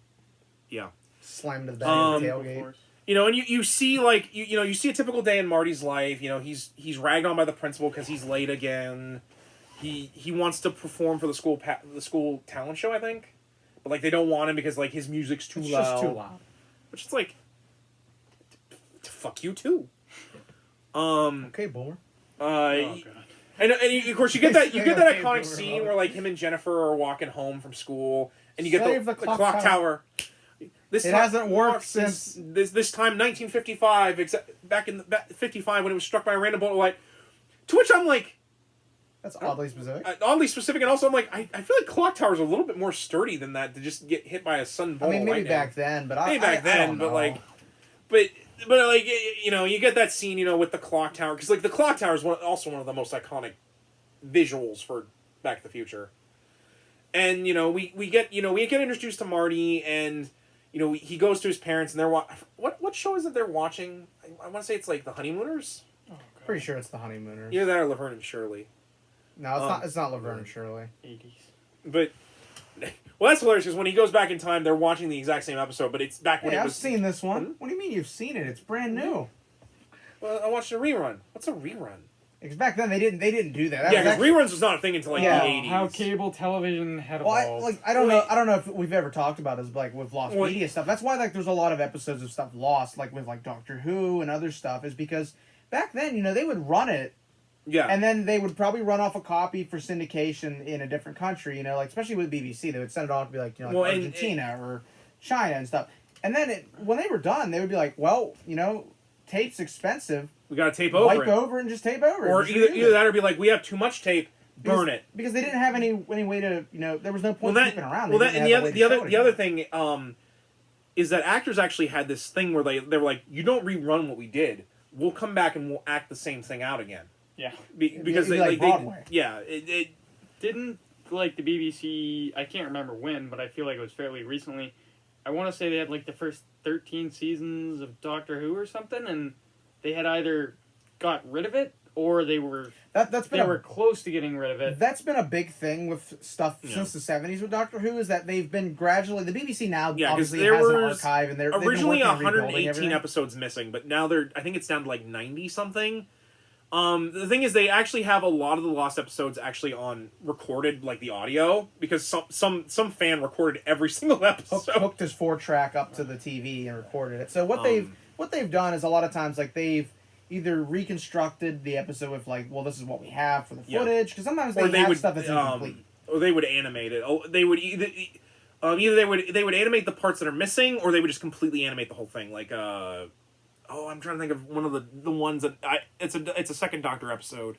Yeah. Slam into the back of the tailgate. And you see, like, you see a typical day in Marty's life. He's ragged on by the principal because he's late again. He wants to perform for the school talent show, I think, but like they don't want him because like his music's too loud. Just too loud. Which is like, fuck you too. Okay, boomer. Oh god. And of course you get that iconic scene where like him and Jennifer are walking home from school, and you get the clock tower. It hasn't worked since this time 1955, except back in 55 when it was struck by a random bolt of light. To which I'm like, that's oddly specific. Oddly specific, and also I'm like, I feel like clock towers are a little bit more sturdy than that to just get hit by a sudden bolt. I mean, maybe back then, but I don't know. But like you get that scene with the clock tower, because like the clock tower is also one of the most iconic visuals for Back to the Future. And we get introduced to Marty, and he goes to his parents, and they're what show is it they're watching? I want to say it's like The Honeymooners. Oh, pretty sure it's The Honeymooners. Either that or Laverne and Shirley. No, it's not. It's not Laverne and Shirley. 80s. But that's hilarious because when he goes back in time, they're watching the exact same episode, but it's back when it was. I've seen this one. What do you mean you've seen it? It's brand new. Well, I watched a rerun. What's a rerun? Because back then they didn't do that. Yeah, because reruns was not a thing until like Yeah. the 80s. How cable television had Well, evolved. I don't know if we've ever talked about this, like with lost media stuff. That's why like there's a lot of episodes of stuff lost, like with like Doctor Who and other stuff, is because back then, you know, they would run it. Yeah. And then they would probably run off a copy for syndication in a different country, you know, like especially with BBC, they would send it off to be like, you know, like Argentina or China and stuff. And then when they were done, they would be like, well, you know, tape's expensive. We got to tape over Wipe it. over and just tape over. Or either that or be like, we have too much tape, burn it. Because they didn't have any way to, you know, there was no point keeping around. Well, and the other thing is that actors actually had this thing where they were like, you don't rerun what we did. We'll come back and we'll act the same thing out again. Yeah. Because they Broadway. It didn't, like, the BBC, I can't remember when, but I feel like it was fairly recently. I want to say they had, like, the first 13 seasons of Doctor Who or something, and they had either got rid of it or they were were close to getting rid of it. That's been a big thing with stuff since the 70s with Doctor Who, is that they've been gradually, the BBC now obviously has an archive, and they're originally they've been 118 episodes missing, but now I think it's down to like 90 something. The thing is, they actually have a lot of the lost episodes actually on recorded, like the audio, because some fan recorded every single episode. Hooked his 4-track up to the TV and recorded it. So what they've done is a lot of times like they've either reconstructed the episode with like, well, this is what we have for the footage, because sometimes they have stuff that's incomplete. Or they would animate it. They would either they would animate the parts that are missing, or they would just completely animate the whole thing. Like I'm trying to think of one of the ones that it's a second Doctor episode.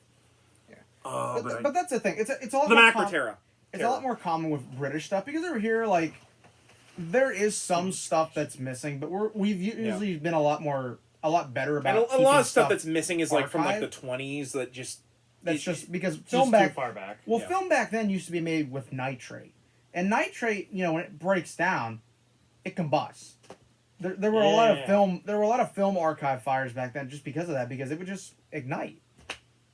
Yeah. But that's the thing. It's a lot the more Macroterra. It's a lot more common with British stuff, because over here, like, there is some stuff that's missing, but we've usually been a lot better about. And a lot of stuff that's missing is like from like the 20s That's just because film back too far back. Well, film back then used to be made with nitrate, and nitrate, you know, when it breaks down, it combusts. There were a lot of film. There were a lot of film archive fires back then, just because of that, because it would just ignite.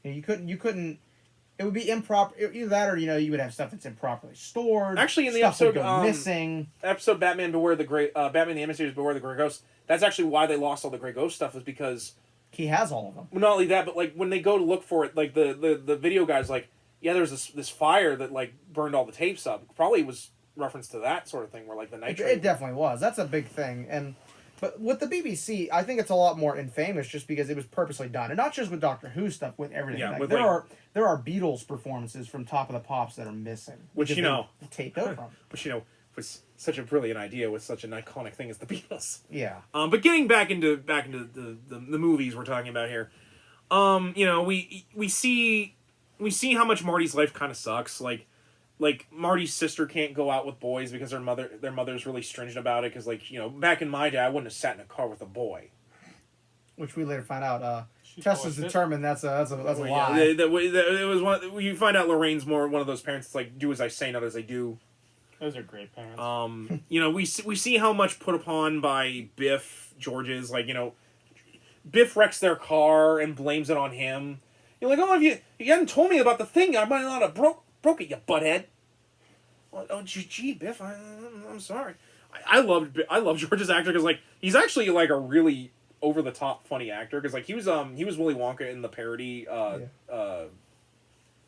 You couldn't. It would be improper. Either that, or you would have stuff that's improperly stored. Actually, in the stuff episode would go missing. Episode Batman Beware the Grey, Batman the Animated Series Beware the Grey Ghost. That's actually why they lost all the Grey Ghost stuff, is because he has all of them. Well, not only that, but like when they go to look for it, like the video guys like, yeah, there's this fire that like burned all the tapes up. Probably was reference to that sort of thing, where like the nitrate. It definitely was. That's a big thing, but with the BBC, I think it's a lot more infamous just because it was purposely done, and not just with Doctor Who stuff, with everything. Yeah, like, there are Beatles performances from Top of the Pops that are missing, which taped over them. Which was such a brilliant idea with such an iconic thing as the Beatles. Yeah. But getting back into the movies we're talking about here, we see how much Marty's life kind of sucks. Like Marty's sister can't go out with boys because their mother's really stringent about it, because back in my day I wouldn't have sat in a car with a boy. Which we later find out Tessa's determined that's a lie. Yeah, it was one. You find out Lorraine's more one of those parents that's like, do as I say, not as I do. Those are great parents. We see how much put upon by Biff, George's, Biff wrecks their car and blames it on him. You're like, oh, if you hadn't told me about the thing, I might not have broke it, you butthead. Oh, gee, Biff, I'm sorry. I love George's actor, because he's actually a really over the top funny actor, because he was Willy Wonka in the parody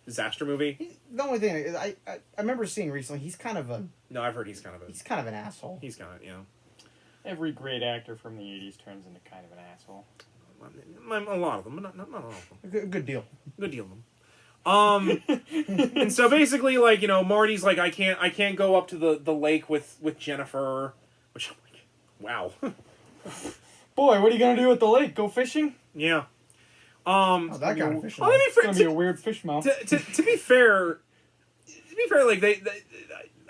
disaster movie. The only thing is, I remember seeing recently, he's kind of no, I've heard he's kind of an asshole. He's kind of Every great actor from the 80s turns into kind of an asshole. A lot of them, but not all of them. Good deal. Good deal of them. And so basically, Marty's like, I can't go up to the lake with Jennifer, which I'm like, wow. Boy, what are you gonna do at the lake? Go fishing? Yeah. That kind of fishing. It's gonna be a weird fish mouth. To be fair, like they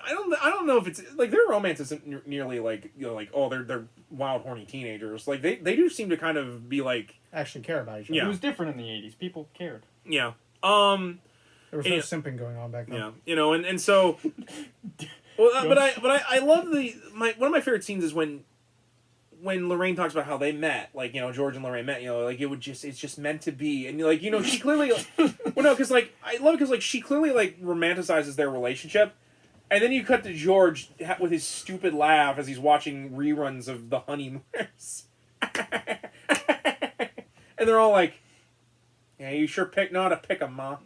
I don't know if it's like their romance isn't nearly they're wild horny teenagers. Like they do seem to kind of be like actually care about each other. Yeah. It was different in the 80s. People cared. Yeah. There was no simping going on back then. Yeah. And so but I love one of my favorite scenes is when Lorraine talks about how they met, George and Lorraine met, it's just meant to be, and she clearly, because I love it because she clearly romanticizes their relationship, and then you cut to George with his stupid laugh as he's watching reruns of The Honeymooners, And they're all like, "Yeah, you sure know how to pick 'em, Ma."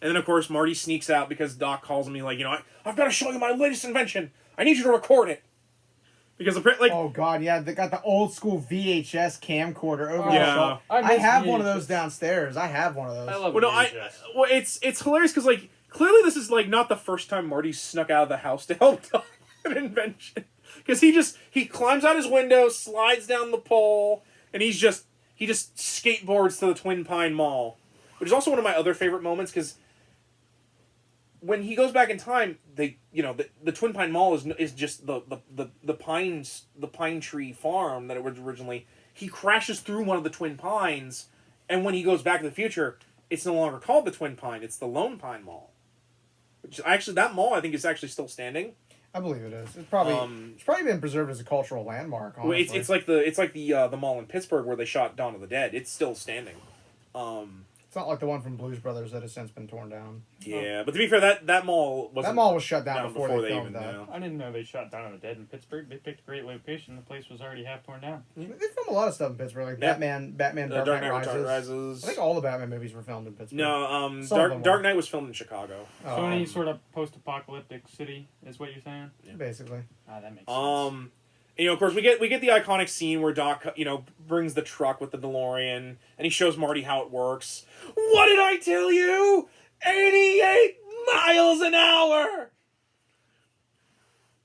And then, of course, Marty sneaks out because Doc calls me like, I've got to show you my latest invention. I need you to record it. Because apparently, Oh God, yeah, they got the old school VHS camcorder over Yeah. the shoulder. I I miss have one of VHS. those downstairs. I have one of those. I love well, no, VHS. it's hilarious because like clearly this is like not the first time Marty snuck out of the house to help Doc with an invention. Because he climbs out his window, slides down the pole, and he just skateboards to the Twin Pine Mall, which is also one of my other favorite moments because when he goes back in time, the Twin Pine Mall is just the pine tree farm that it was originally. He crashes through one of the Twin Pines, and when he goes back to the future, it's no longer called the Twin Pine; it's the Lone Pine Mall. Which actually, that mall I think is actually still standing. I believe it is. It's probably been preserved as a cultural landmark. Well, Honestly. it's like the mall in Pittsburgh where they shot Dawn of the Dead. It's still standing. It's not like the one from Blues Brothers that has since been torn down. Yeah, but to be fair, that mall was shut down before they filmed that. know. I didn't know they shot Dawn of the Dead in Pittsburgh. They picked a great location. The place was already half torn down. They filmed a lot of stuff in Pittsburgh, like Yeah. Batman, Dark Knight Rises. Rises. I think all the Batman movies were filmed in Pittsburgh. No, Some of them Dark were. Knight was filmed in Chicago. So any sort of post-apocalyptic city is what you're saying? Basically. Ah, that makes sense. And, of course, we get the iconic scene where Doc, brings the truck with the DeLorean, and he shows Marty how it works. What did I tell you? 88 miles an hour!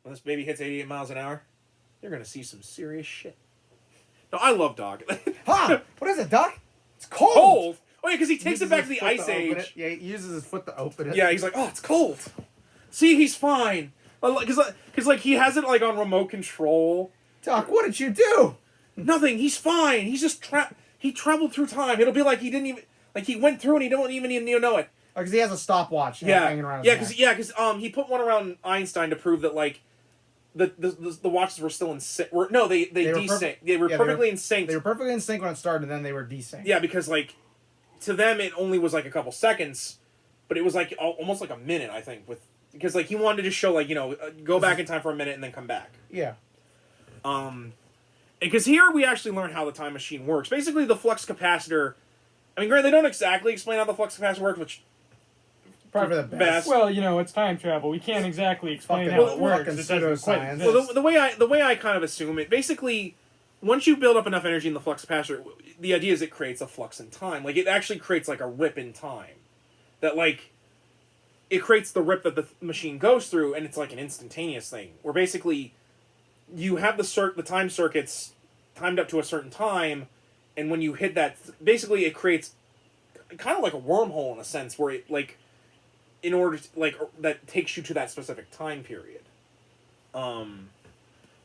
When this baby hits 88 miles an hour, you're going to see some serious shit. No, I love Doc. Ha! What is it, Doc? It's cold! Cold! Oh, yeah, because he takes Uses it back to his the foot Ice open Age. it. Yeah, he uses his foot to open it. Yeah, he's like, oh, it's cold. See, he's fine. Because he has it, on remote control. Doc, what did you do? Nothing. He's fine. He's just he traveled through time. It'll be like he didn't even he went through and he don't even know it. Because he has a stopwatch Yeah, hanging around his neck. because he put one around Einstein to prove that the watches were still in sync. No, they desync. They were perfectly in sync. They were perfectly in sync when it started, and then they were desynced. Yeah, because to them it only was a couple seconds, but it was almost a minute, I think, because he wanted to just show go back in time for a minute and then come back. Yeah. Because here we actually learn how the time machine works. Basically, the flux capacitor. I mean, granted, they don't exactly explain how the flux capacitor works, which Probably for the best. Well, it's time travel. We can't exactly explain Fucking- how it works. fucking It doesn't quite pseudoscience. exist. well, the way I kind of assume it, basically, once you build up enough energy in the flux capacitor, the idea is it creates a flux in time. It actually creates a rip in time, that it creates the rip that the machine goes through, and it's an instantaneous thing where basically you have the time circuits timed up to a certain time, and when you hit that, basically it creates kind of like a wormhole in a sense, where it in order to, that takes you to that specific time period.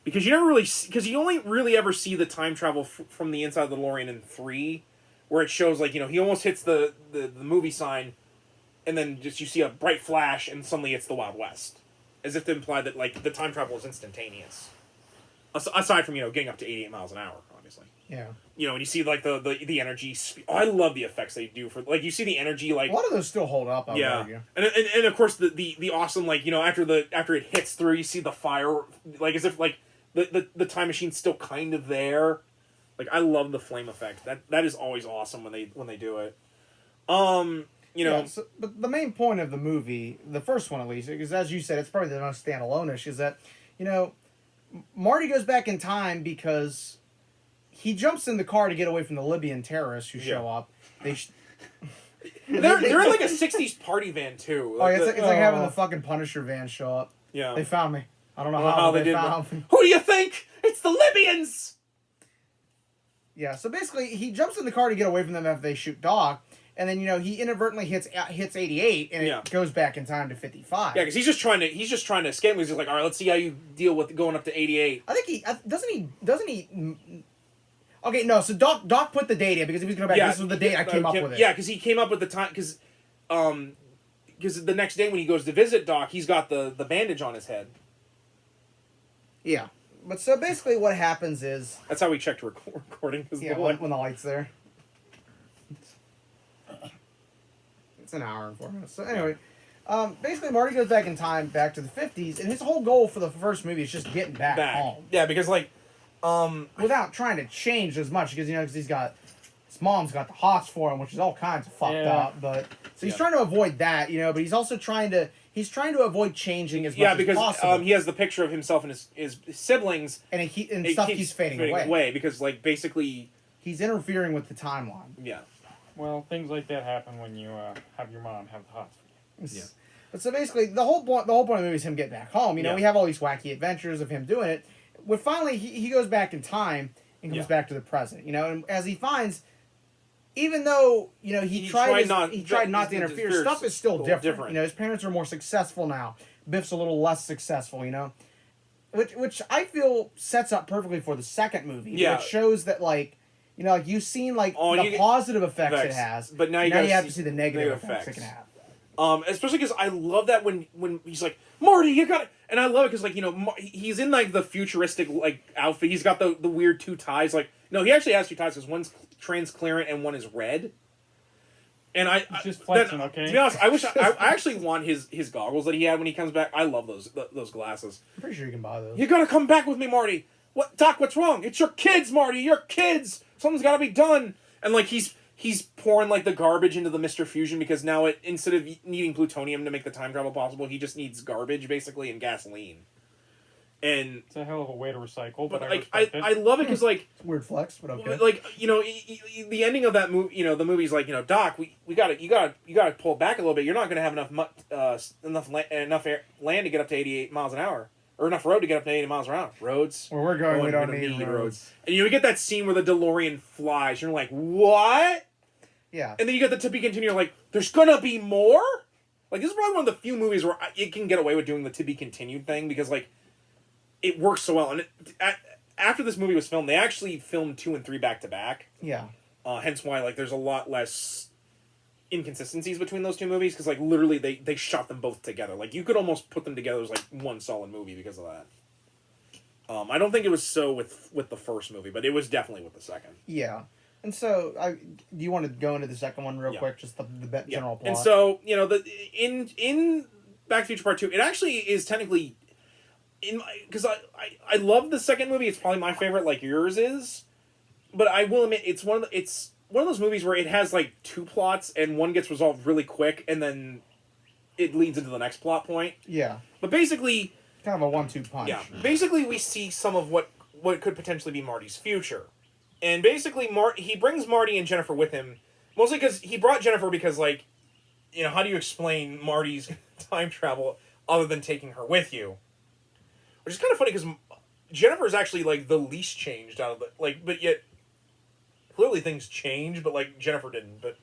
Because you only really ever see the time travel from the inside of the DeLorean in 3, where it shows he almost hits the movie sign, and then just you see a bright flash, and suddenly it's the Wild West, as if to imply that the time travel is instantaneous. Aside from getting up to 88 miles an hour, obviously. Yeah. And you see the energy. I love the effects they do for you see the energy A lot of those still hold up, I would argue. and of course the awesome after it hits through, you see the fire as if the time machine's still kind of there. I love the flame effect. That is always awesome when they do it. But the main point of the movie, the first one at least, because as you said, it's probably the most standalone-ish, is that Marty goes back in time because he jumps in the car to get away from the Libyan terrorists who show up. They're in a 60s party van too. It's like having the fucking Punisher van show up. Yeah. They found me. I don't know how they found me. Who do you think? It's the Libyans! Yeah, so basically he jumps in the car to get away from them after they shoot Doc, and then he inadvertently hits 88 and it goes back in time to 55. Yeah, because he's just trying to escape. He's just all right, let's see how you deal with going up to 88. I think doesn't he. Okay, no. So Doc put the date in because he was going back. This was the date I came up with it. Yeah, because he came up with the time because the next day when he goes to visit Doc, he's got the bandage on his head. Yeah, but so basically what happens is that's how we checked recording. When the light's there. It's an hour and 4 minutes. So anyway, basically Marty goes back in time, back to the 50s, and his whole goal for the first movie is just getting back home. Yeah, because without trying to change as much, because because he's got his mom's got the hots for him, which is all kinds of fucked up. But so he's trying to avoid that, but he's also trying to avoid changing as much as possible. He has the picture of himself and his siblings, and stuff keeps fading away because like basically he's interfering with the timeline. Yeah. Well, things like that happen when you have your mom have the hots for you. Yeah. But so basically, the whole point of the movie is him getting back home. We have all these wacky adventures of him doing it. But finally, he goes back in time and comes back to the present. And as he finds, even though he tried not to interfere, stuff is still different. His parents are more successful now. Biff's a little less successful. Which I feel sets up perfectly for the second movie. Yeah. Which shows that you've seen the positive effects it has, but now you have to see the negative effects it can have. Especially because I love that when he's like, Marty, you got it, and I love it because he's in the futuristic outfit. He's got the weird two ties. He actually has two ties because one's transparent and one is red. And it's just flexing, okay? To be honest, I actually want his goggles that he had when he comes back. I love those glasses. I'm pretty sure you can buy those. You gotta come back with me, Marty. What, Doc? What's wrong? It's your kids, Marty. Your kids. Something's got to be done. And he's pouring the garbage into the Mr. Fusion because now instead of needing plutonium to make the time travel possible, he just needs garbage basically and gasoline. And it's a hell of a way to recycle. But I love it because it's a weird flex, but okay. The ending of that movie, the movie's Doc, you gotta pull back a little bit. You're not gonna have enough land to get up to 88 miles an hour. Or enough road to get up to 80 miles an hour. Roads. Where we're going, we don't need roads. And you get that scene where the DeLorean flies. You're like, what? Yeah. And then you get the to be continued. You're like, there's gonna be more? This is probably one of the few movies where it can get away with doing the to be continued thing because, it works so well. And after this movie was filmed, they actually filmed 2 and 3 back to back. Yeah. Hence why, there's a lot less inconsistencies between those two movies because literally they shot them both together. You could almost put them together as one solid movie because of that. I don't think it was so with the first movie, but it was definitely with the second. Yeah. And so do you want to go into the second one real quick, just the general plot? And so in Back to the Future Part 2, it actually is technically because I love the second movie. It's probably my favorite, like yours is, but I will admit it's one of those movies where it has 2 plots and one gets resolved really quick and then it leads into the next plot point. Yeah. But basically, kind of a 1-2 punch. Yeah. Basically, we see some of what could potentially be Marty's future. And basically, he brings Marty and Jennifer with him, mostly because he brought Jennifer because, how do you explain Marty's time travel other than taking her with you? Which is kind of funny because Jennifer's actually, the least changed out of the, but yet, clearly things change, but, Jennifer didn't. But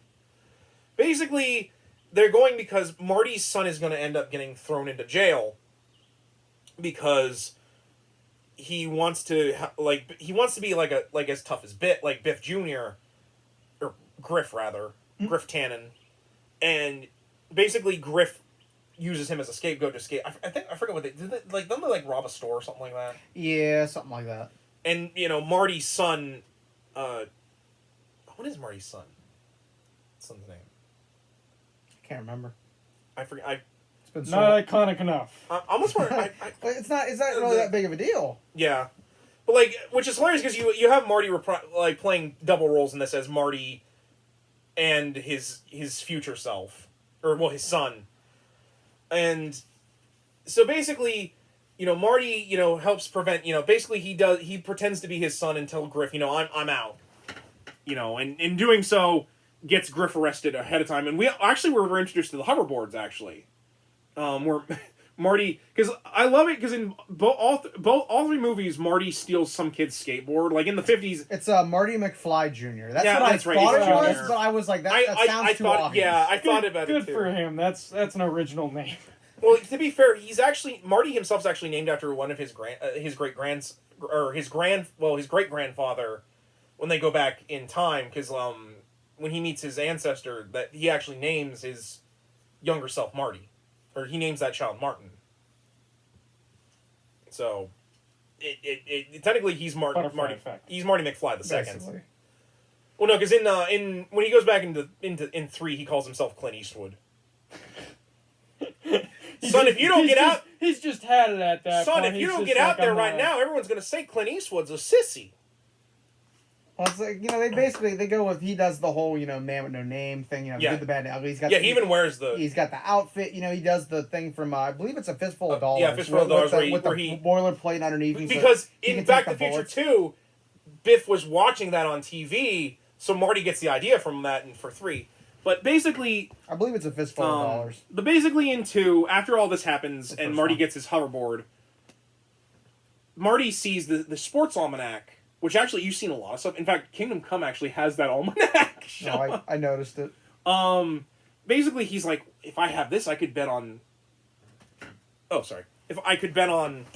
basically, they're going because Marty's son is going to end up getting thrown into jail because he wants to be as tough as Biff Jr. or Griff rather, Griff Tannen, and basically Griff uses him as a scapegoat to escape. I forget what don't they rob a store or something like that? Yeah, something like that. And Marty's son, what is Marty's son's name? I can't remember. I forget. It's been not iconic enough. I almost want. It's not really that big of a deal. Yeah, but which is hilarious because you have Marty playing double roles in this as Marty and his future self, or his son, and so basically, Marty, helps prevent, basically he pretends to be his son until Griff, I'm out, and in doing so gets Griff arrested ahead of time, and we actually were introduced to the hoverboards actually. Where Marty, because I love it because in all 3 movies, Marty steals some kid's skateboard. In the 50s, it's Marty McFly Jr. That's what I thought it was, but I was like, that sounds too obvious. Yeah, I thought about it too. Good for him. That's an original name. Well, to be fair, he's actually Marty himself's actually named after one of his great grandfather when they go back in time because when he meets his ancestor that he actually names his younger self Marty. Or he names that child Martin. So, it technically he's Marty. He's Marty McFly the second. Basically. Well, no, because in when he goes back in 3, he calls himself Clint Eastwood. Son, if you don't get out, he's just had it at that. Son, if you don't get out there right now, everyone's gonna say Clint Eastwood's a sissy. Well, it's like, they go with, he does the whole, man with no name thing, the Yeah. good, the bad, and the ugly. He's got He even wears the... He's got the outfit, he does the thing from, I believe it's A Fistful of Dollars. Yeah, Fistful of Dollars, with the boilerplate underneath. Because in Back to the Future 2, Biff was watching that on TV, so Marty gets the idea from that and for 3. But basically... I believe it's A Fistful of Dollars. But basically in 2, after all this happens and Marty gets his hoverboard, Marty sees the sports almanac, which actually you've seen a lot of stuff. In fact, Kingdom Come actually has that almanac. No, I noticed it. Basically he's like, if I have this, I could bet on... Oh, sorry. If I could bet on...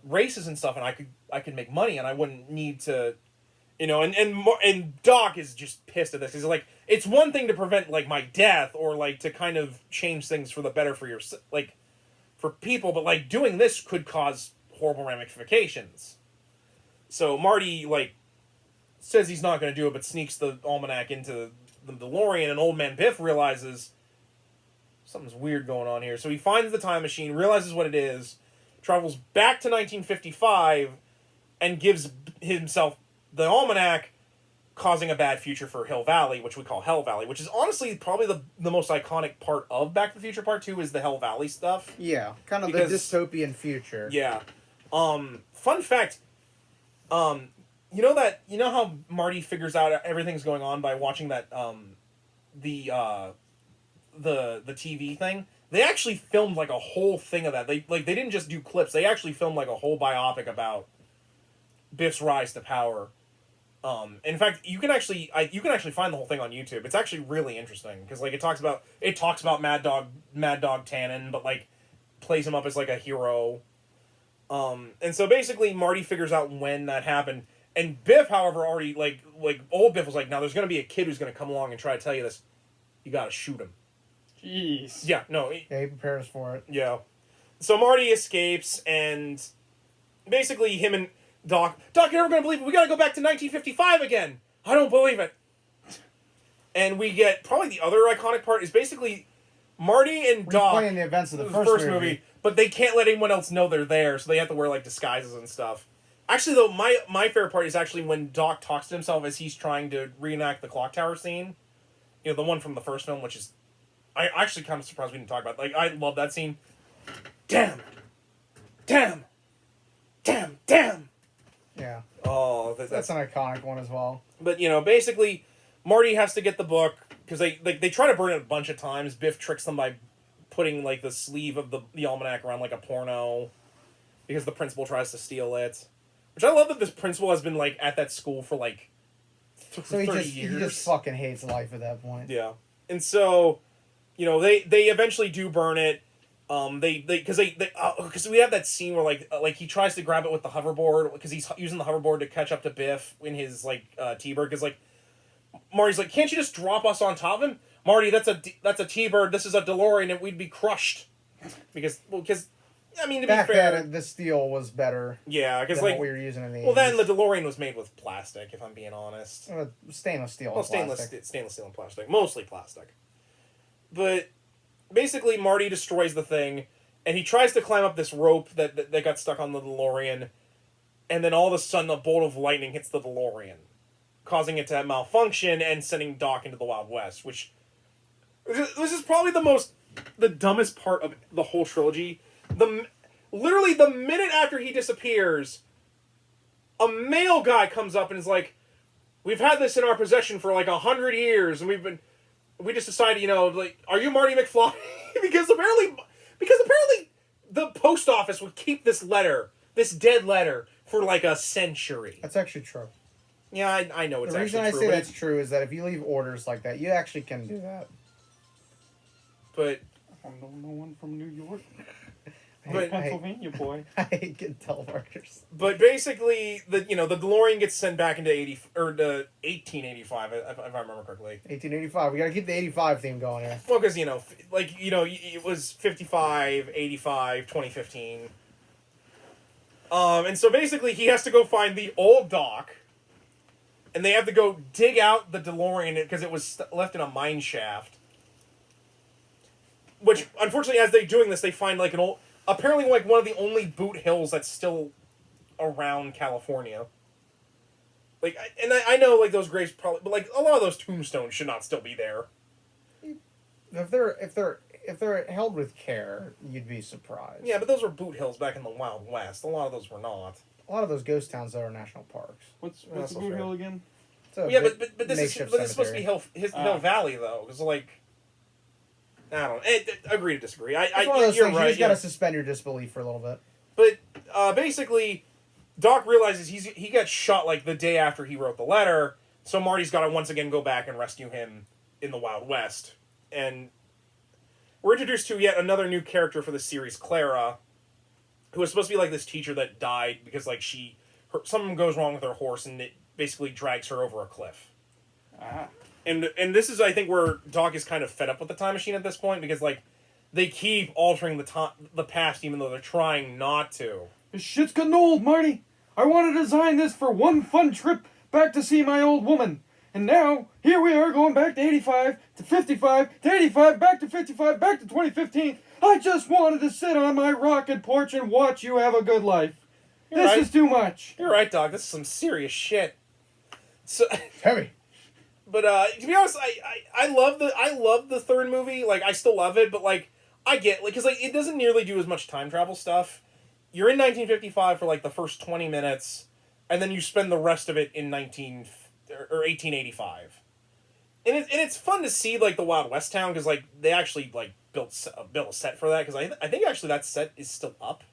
races and stuff, and I could make money, and I wouldn't need to... and Doc is just pissed at this. He's like, it's one thing to prevent, like, my death, or, like, to kind of change things for the better for your... Like, for people, but, like, doing this could cause horrible ramifications. So Marty, like, says he's not going to do it, but sneaks the almanac into the DeLorean, and Old Man Biff realizes something's weird going on here. So he finds the time machine, realizes what it is, travels back to 1955, and gives himself the almanac, causing a bad future for Hill Valley, which we call Hell Valley, which is honestly probably the most iconic part of Back to the Future Part 2 is the Hell Valley stuff. Yeah, kind of the dystopian future. Yeah. Fun fact, you know how Marty figures out everything's going on by watching that, the TV thing? They actually filmed, like, a whole thing of that. They didn't just do clips. They actually filmed, like, a whole biopic about Biff's rise to power. In fact, you can actually find the whole thing on YouTube. It's actually really interesting because, like, it talks about Mad Dog Tannen, but, like, plays him up as, like, a hero. And so basically Marty figures out when that happened, and Biff, however, already like old Biff was like, now there's gonna be a kid who's gonna come along and try to tell you this. You gotta shoot him. Jeez. Yeah. No. He prepares for it. Yeah. So Marty escapes, and basically him and Doc, you're never gonna believe it. We gotta go back to 1955 again. I don't believe it. And we get probably the other iconic part is basically Marty and Doc playing the events of the first movie, but they can't let anyone else know they're there, so they have to wear like disguises and stuff. Actually, though, my favorite part is actually when Doc talks to himself as he's trying to reenact the clock tower scene. You know, the one from the first film, which is I actually kind of surprised we didn't talk about. Like, I love that scene. Damn. Yeah. Oh, that's an iconic one as well. But, you know, basically, Marty has to get the book, because they try to burn it a bunch of times. Biff tricks them by putting, like, the sleeve of the almanac around, like, a porno, because the principal tries to steal it. Which I love that this principal has been, like, at that school for, like, 30 years. He just fucking hates life at that point. Yeah. And so, you know, they eventually do burn it. Because we have that scene where like he tries to grab it with the hoverboard because he's using the hoverboard to catch up to Biff in his like T-bird, because like Marty's like, can't you just drop us on top of him? Marty, that's a T-bird. This is a DeLorean, and we'd be crushed because I mean, to back be fair, then the steel was better. Yeah, because like what we were using in the 80s. Then the DeLorean was made with plastic. If I'm being honest, stainless steel. Well, stainless steel and plastic, mostly plastic, but. Basically, Marty destroys the thing, and he tries to climb up this rope that got stuck on the DeLorean, and then all of a sudden a bolt of lightning hits the DeLorean, causing it to malfunction and sending Doc into the Wild West, which... This is probably the dumbest part of the whole trilogy. Literally, the minute after he disappears, a male guy comes up and is like, we've had this in our possession for like 100 years, and we just decided, you know, like, are you Marty McFly? because apparently the post office would keep this dead letter, for like a century. That's actually true. Yeah, I know it's actually true. The reason I say that's true is that if you leave orders like that, you actually can do that. But I don't know one from New York. But Pennsylvania boy. I hate getting telemarketers. But basically, the DeLorean gets sent back into 1885, if I remember correctly. 1885. We gotta keep the 85 theme going here. Well, because it was 55, 85, 2015. And so basically, he has to go find the old Doc, and they have to go dig out the DeLorean because it was left in a mine shaft. Which, unfortunately, as they're doing this, they find like apparently like one of the only boot hills that's still around California. Like, I know like those graves probably, but like a lot of those tombstones should not still be there. If they're held with care, you'd be surprised. Yeah, but those were boot hills back in the Wild West. A lot of those were not. A lot of those ghost towns though are national parks. What's That's the so Boot fair. Hill again? So Yeah, but this is makeshift supposed to be cemetery. Hill Valley though. It's like I don't know. Agree to disagree. It's one of those you're things right. you just Yeah. gotta suspend your disbelief for a little bit. But basically, Doc realizes he got shot like the day after he wrote the letter. So Marty's got to once again go back and rescue him in the Wild West, and we're introduced to yet another new character for the series, Clara, who was supposed to be like this teacher that died because like something goes wrong with her horse and it basically drags her over a cliff. Ah. And this is I think where Doc is kind of fed up with the time machine at this point because like they keep altering the past even though they're trying not to. This shit's getting old, Marty. I wanted to design this for one fun trip back to see my old woman. And now, here we are going back to 85, to 55, to 85, back to 55, back to 2015. I just wanted to sit on my rocking porch and watch you have a good life. You're This right. is too much. You're right, Doc. This is some serious shit. So, It's heavy. but to be honest, I love the third movie. Like I still love it, but like I get like because like it doesn't nearly do as much time travel stuff. You're in 1955 for like the first 20 minutes, and then you spend the rest of it in 1885. And it's fun to see like the Wild West town because like they actually like built a set for that because I think actually that set is still up.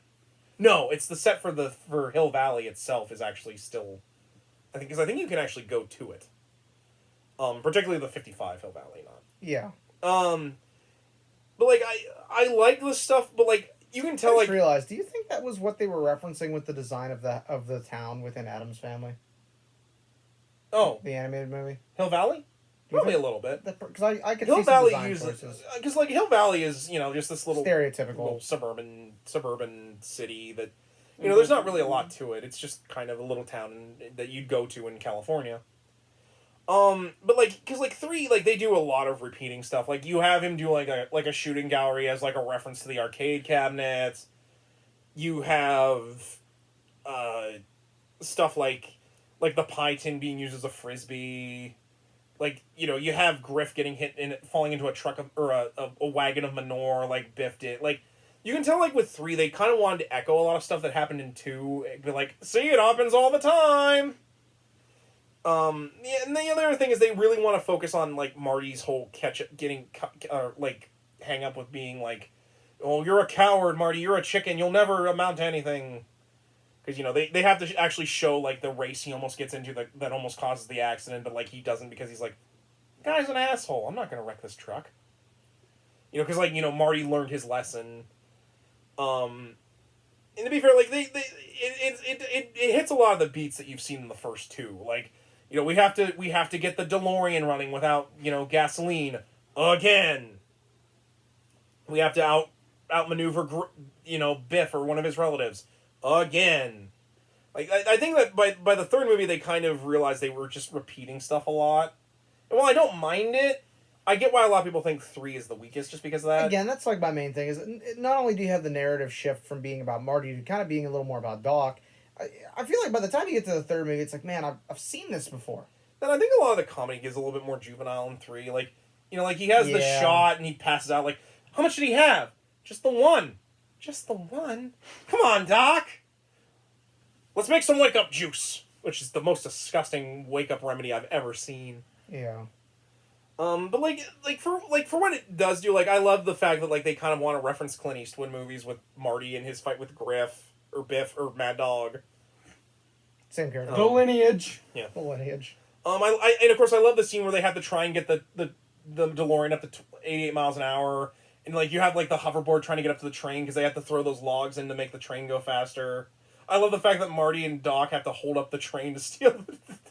No, it's the set for Hill Valley itself is actually still. I think you can actually go to it. Particularly the 55 Hill Valley, not. Yeah. But like I like this stuff, but like you can tell I like just realized. Do you think that was what they were referencing with the design of the town within Addams Family, oh the animated movie? Hill Valley, probably a little bit. Because I could Hill see some Valley design uses choices. because like Hill Valley is just this little Stereotypical. suburban city that there's not really a lot to it. It's just kind of a little town that you'd go to in California. But like, cause like 3, like they do a lot of repeating stuff. Like you have him do like a shooting gallery as like a reference to the arcade cabinets. You have, stuff like the pie tin being used as a frisbee. Like you have Griff getting hit and falling into a truck or a wagon of manure like Biff did. Like you can tell like with 3 they kind of wanted to echo a lot of stuff that happened in 2. But like, see, it happens all the time. Yeah, and the other thing is they really want to focus on like Marty's whole like hang up with being like, oh, you're a coward, Marty, you're a chicken, you'll never amount to anything. Because they have to actually show like the race he almost gets into that almost causes the accident, but like he doesn't because he's like, the guy's an asshole. I'm not gonna wreck this truck. Because like Marty learned his lesson. And to be fair, like it hits a lot of the beats that you've seen in the first 2, like. We have to get the DeLorean running without, gasoline again. We have to outmaneuver, Biff or one of his relatives again. Like I think that by the third movie they kind of realized they were just repeating stuff a lot. And while I don't mind it, I get why a lot of people think 3 is the weakest just because of that. Again, that's like my main thing is not only do you have the narrative shift from being about Marty to kind of being a little more about Doc. I feel like by the time you get to the third movie, it's like, man, I've seen this before. Then I think a lot of the comedy is a little bit more juvenile in 3. Like, like he has the Yeah. shot and he passes out. Like, how much did he have? Just the one. Just the one? Come on, Doc. Let's make some wake-up juice, which is the most disgusting wake-up remedy I've ever seen. Yeah. But for what it does do, like I love the fact that like they kind of want to reference Clint Eastwood movies with Marty and his fight with Griff or Biff or Mad Dog. Same character. The lineage. Yeah. The lineage. And of course I love the scene where they have to try and get the DeLorean up to 88 miles an hour, and like you have like the hoverboard trying to get up to the train because they have to throw those logs in to make the train go faster. I love the fact that Marty and Doc have to hold up the train to steal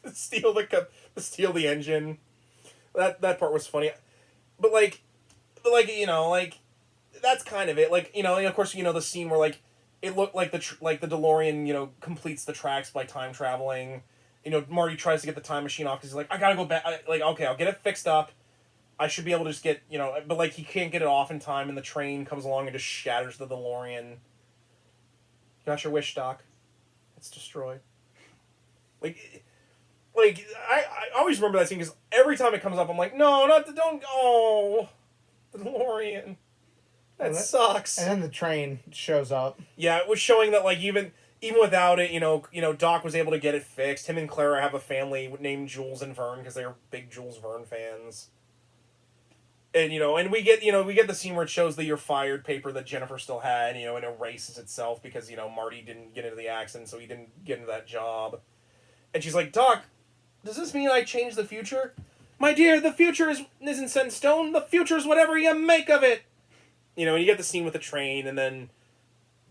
the engine. That part was funny, but that's kind of it. Like and of course the scene where like it looked like the DeLorean completes the tracks by time traveling. Marty tries to get the time machine off because he's like, I gotta go back. Okay, I'll get it fixed up. I should be able to just get but like he can't get it off in time, and the train comes along and just shatters the DeLorean. Got your wish, Doc. It's destroyed. Like like I always remember that scene because every time it comes up, I'm like, no, not the don't go, the DeLorean. That sucks. And then the train shows up. Yeah, it was showing that like even without it, Doc was able to get it fixed. Him and Clara have a family named Jules and Vern because they're big Jules Verne fans. And and we get the scene where it shows the "you're fired" paper that Jennifer still had, and it erases itself because Marty didn't get into the accident, so he didn't get into that job. And she's like, "Doc, does this mean I changed the future?" "My dear, the future isn't set in stone. The future's whatever you make of it." And you get the scene with the train, and then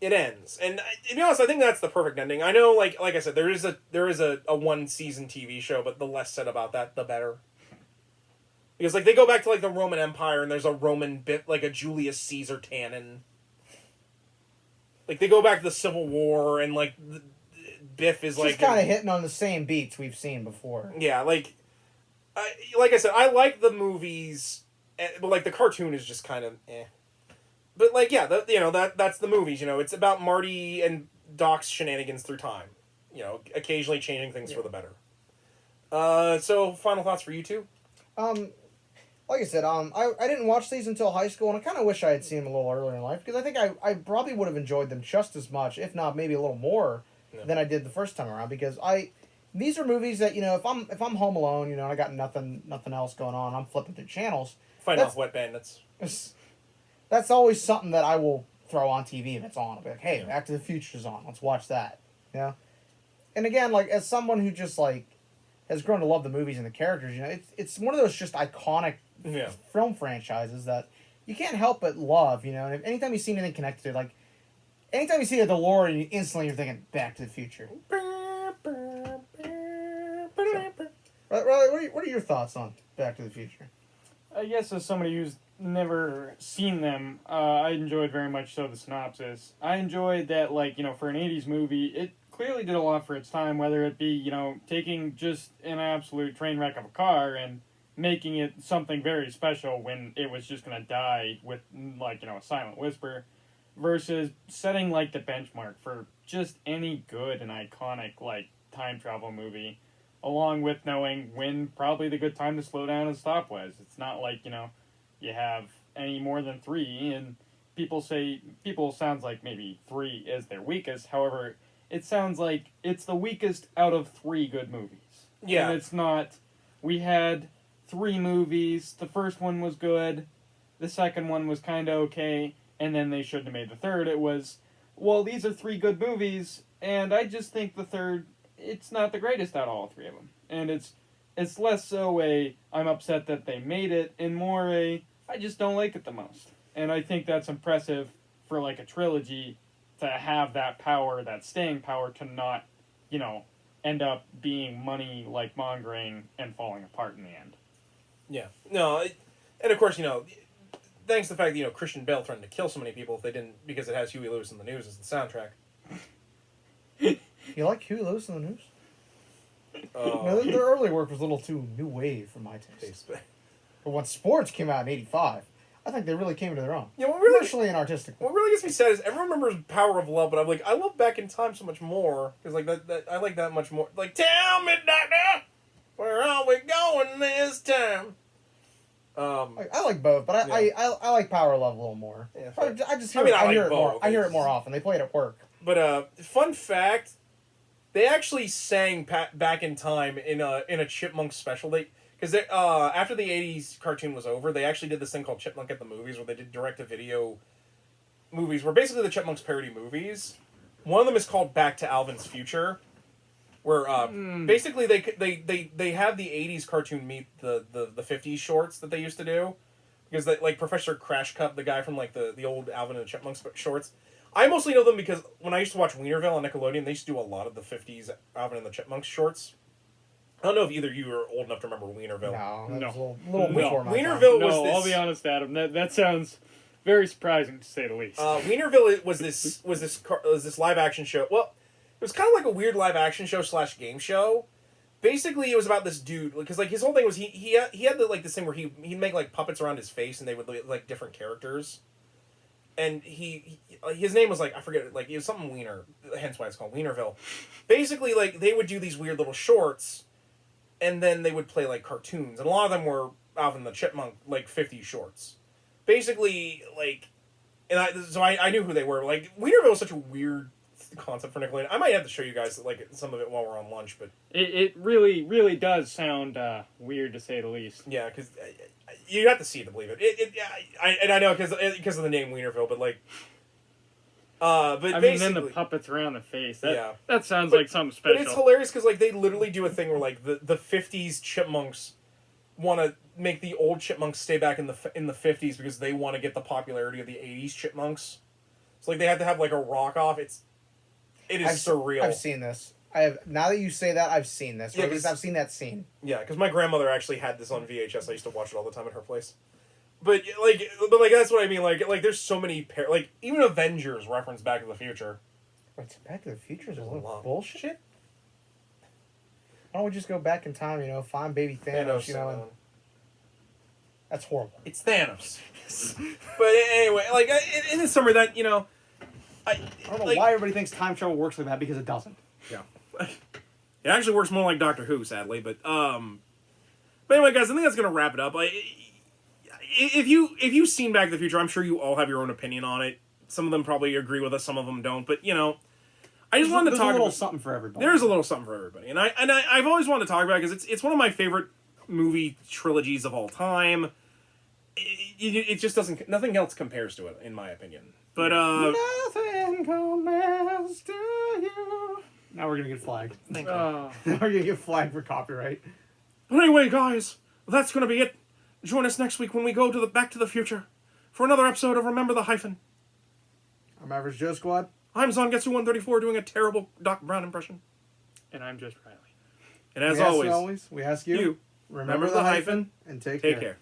it ends. And to be honest, I think that's the perfect ending. I know, like I said, there is a 1-season TV show, but the less said about that, the better. Because like they go back to like the Roman Empire, and there's a Roman bit like a Julius Caesar tannin. Like they go back to the Civil War, and like Biff is like just kind of hitting on the same beats we've seen before. Yeah, like I said, I like the movies, but like the cartoon is just kind of eh. But like yeah, that's the movies. It's about Marty and Doc's shenanigans through time. Occasionally changing things for the better. So final thoughts for you two? Like I said, I didn't watch these until high school, and I kind of wish I had seen them a little earlier in life, because I think I probably would have enjoyed them just as much, if not maybe a little more, than I did the first time around, because these are movies that, if I'm home alone, and I got nothing else going on, I'm flipping through channels. Fight off Wet Bandits. That's always something that I will throw on TV if it's on. I'll be like, hey, Back to the Future's on, let's watch that, And again, like, as someone who just, like, has grown to love the movies and the characters, it's one of those just iconic film franchises that you can't help but love, and anytime you see anything connected to it, like, anytime you see a DeLorean, instantly you're thinking Back to the Future. Riley, what are your thoughts on Back to the Future? I guess as somebody who's never seen them, I enjoyed very much so the synopsis. I enjoyed that, like, for an 80s movie, it clearly did a lot for its time, whether it be, taking just an absolute train wreck of a car and making it something very special when it was just going to die with, like, a silent whisper, versus setting, like, the benchmark for just any good and iconic, like, time travel movie, along with knowing when probably the good time to slow down and stop was. It's not like, you have any more than 3, and people sounds like maybe 3 is their weakest. However, it sounds like it's the weakest out of 3 good movies. Yeah. And it's not, we had 3 movies, the first one was good, the second one was kind of okay, and then they shouldn't have made the third. It was, well, these are 3 good movies, and I just think the third, it's not the greatest out of all 3 of them. And it's less so I'm upset that they made it, and more I just don't like it the most. And I think that's impressive for like a trilogy to have that power, that staying power, to not, end up being money like mongering and falling apart in the end. Yeah. No, and of course, thanks to the fact that, Christian Bale threatened to kill so many people if they didn't, because it has Huey Lewis in the News as the soundtrack. You like Huey Lewis in the News? Their early work was a little too new wave for my taste. But when sports came out in '85, I think they really came into their own. Yeah, what really, commercially and artistically. What really gets me sad is everyone remembers Power of Love, but I'm like, I love Back in Time so much more, because like that I like that much more. Like, tell me, doctor, where are we going this time? I like both, but I like Power of Love a little more. Yeah, I just hear it more. I hear it more often. They play it at work. But fun fact, they actually sang Back in Time in a Chipmunks special. Because after the 80s cartoon was over, they actually did this thing called Chipmunk at the Movies, where they did direct-to-video movies, where basically the Chipmunks parody movies. One of them is called Back to Alvin's Future, where basically they have the 80s cartoon meet the 50s shorts that they used to do. Because like Professor Crash Cup, the guy from like the old Alvin and the Chipmunks shorts. I mostly know them because when I used to watch Wienerville on Nickelodeon, they used to do a lot of the 50s Alvin and the Chipmunks shorts. I don't know if either of you are old enough to remember Wienerville. No. A little before my Wienerville time. was this... I'll be honest, Adam. That sounds very surprising, to say the least. Wienerville was this live action show. Well, it was kind of like a weird live action show / game show. Basically, it was about this dude, because like his whole thing was he had this thing where he'd make like puppets around his face, and they would look like different characters. And his name was like, I forget it, like it was something Wiener, hence why it's called Wienerville. Basically, like they would do these weird little shorts and then they would play like cartoons, and a lot of them were Alvin the Chipmunk like 50 shorts. Basically, like, and I knew who they were. Like, Wienerville was such a weird concept for Nickelodeon. I might have to show you guys like some of it while we're on lunch, but It really does sound weird to say the least. yeah, because you have to see it to believe it. I know because of the name Wienerville, but like, but I mean, basically, then the puppets around the face. That, Yeah. that sounds like something special. but it's hilarious because like they literally do a thing where like the 50s chipmunks want to make the old chipmunks stay back in the 50s because they want to get the popularity of the 80s chipmunks. So like they have to have like a rock off. It is surreal. I've seen this. I have. Now that you say that, I've seen this. Yeah, Or at least I've seen that scene. Yeah, because my grandmother actually had this on VHS. I used to watch it all the time at her place. But like that's what I mean. Like there's so many like even Avengers reference Back to the Future. Wait, Back to the Future is a There's a little lot. bullshit. Why don't we just go back in time? You know, find baby Thanos. You know, and that's horrible. It's Thanos. But anyway, like in the summer that I don't know like, why everybody thinks time travel works like that because it doesn't. Yeah. It actually works more like Doctor Who, sadly, but anyway, guys, I think that's gonna wrap it up. Like, if you've seen Back to the Future, I'm sure you all have your own opinion on it. Some of them probably agree with us, some of them don't. But I just wanted to talk. There's a little something for everybody. There's a little something for everybody, and I've always wanted to talk about it because it's one of my favorite movie trilogies of all time. It just doesn't. Nothing else compares to it, in my opinion. But nothing compares to you. Now we're gonna get flagged. Now we're gonna get flagged for copyright. But anyway, guys, that's gonna be it. Join us next week when we go to the Back to the Future for another episode of Remember the Hyphen. I'm Average Joe Squad. I'm Zongetsu134 doing a terrible Doc Brown impression. And I'm just Riley. And as always, we ask you, remember the hyphen and take care.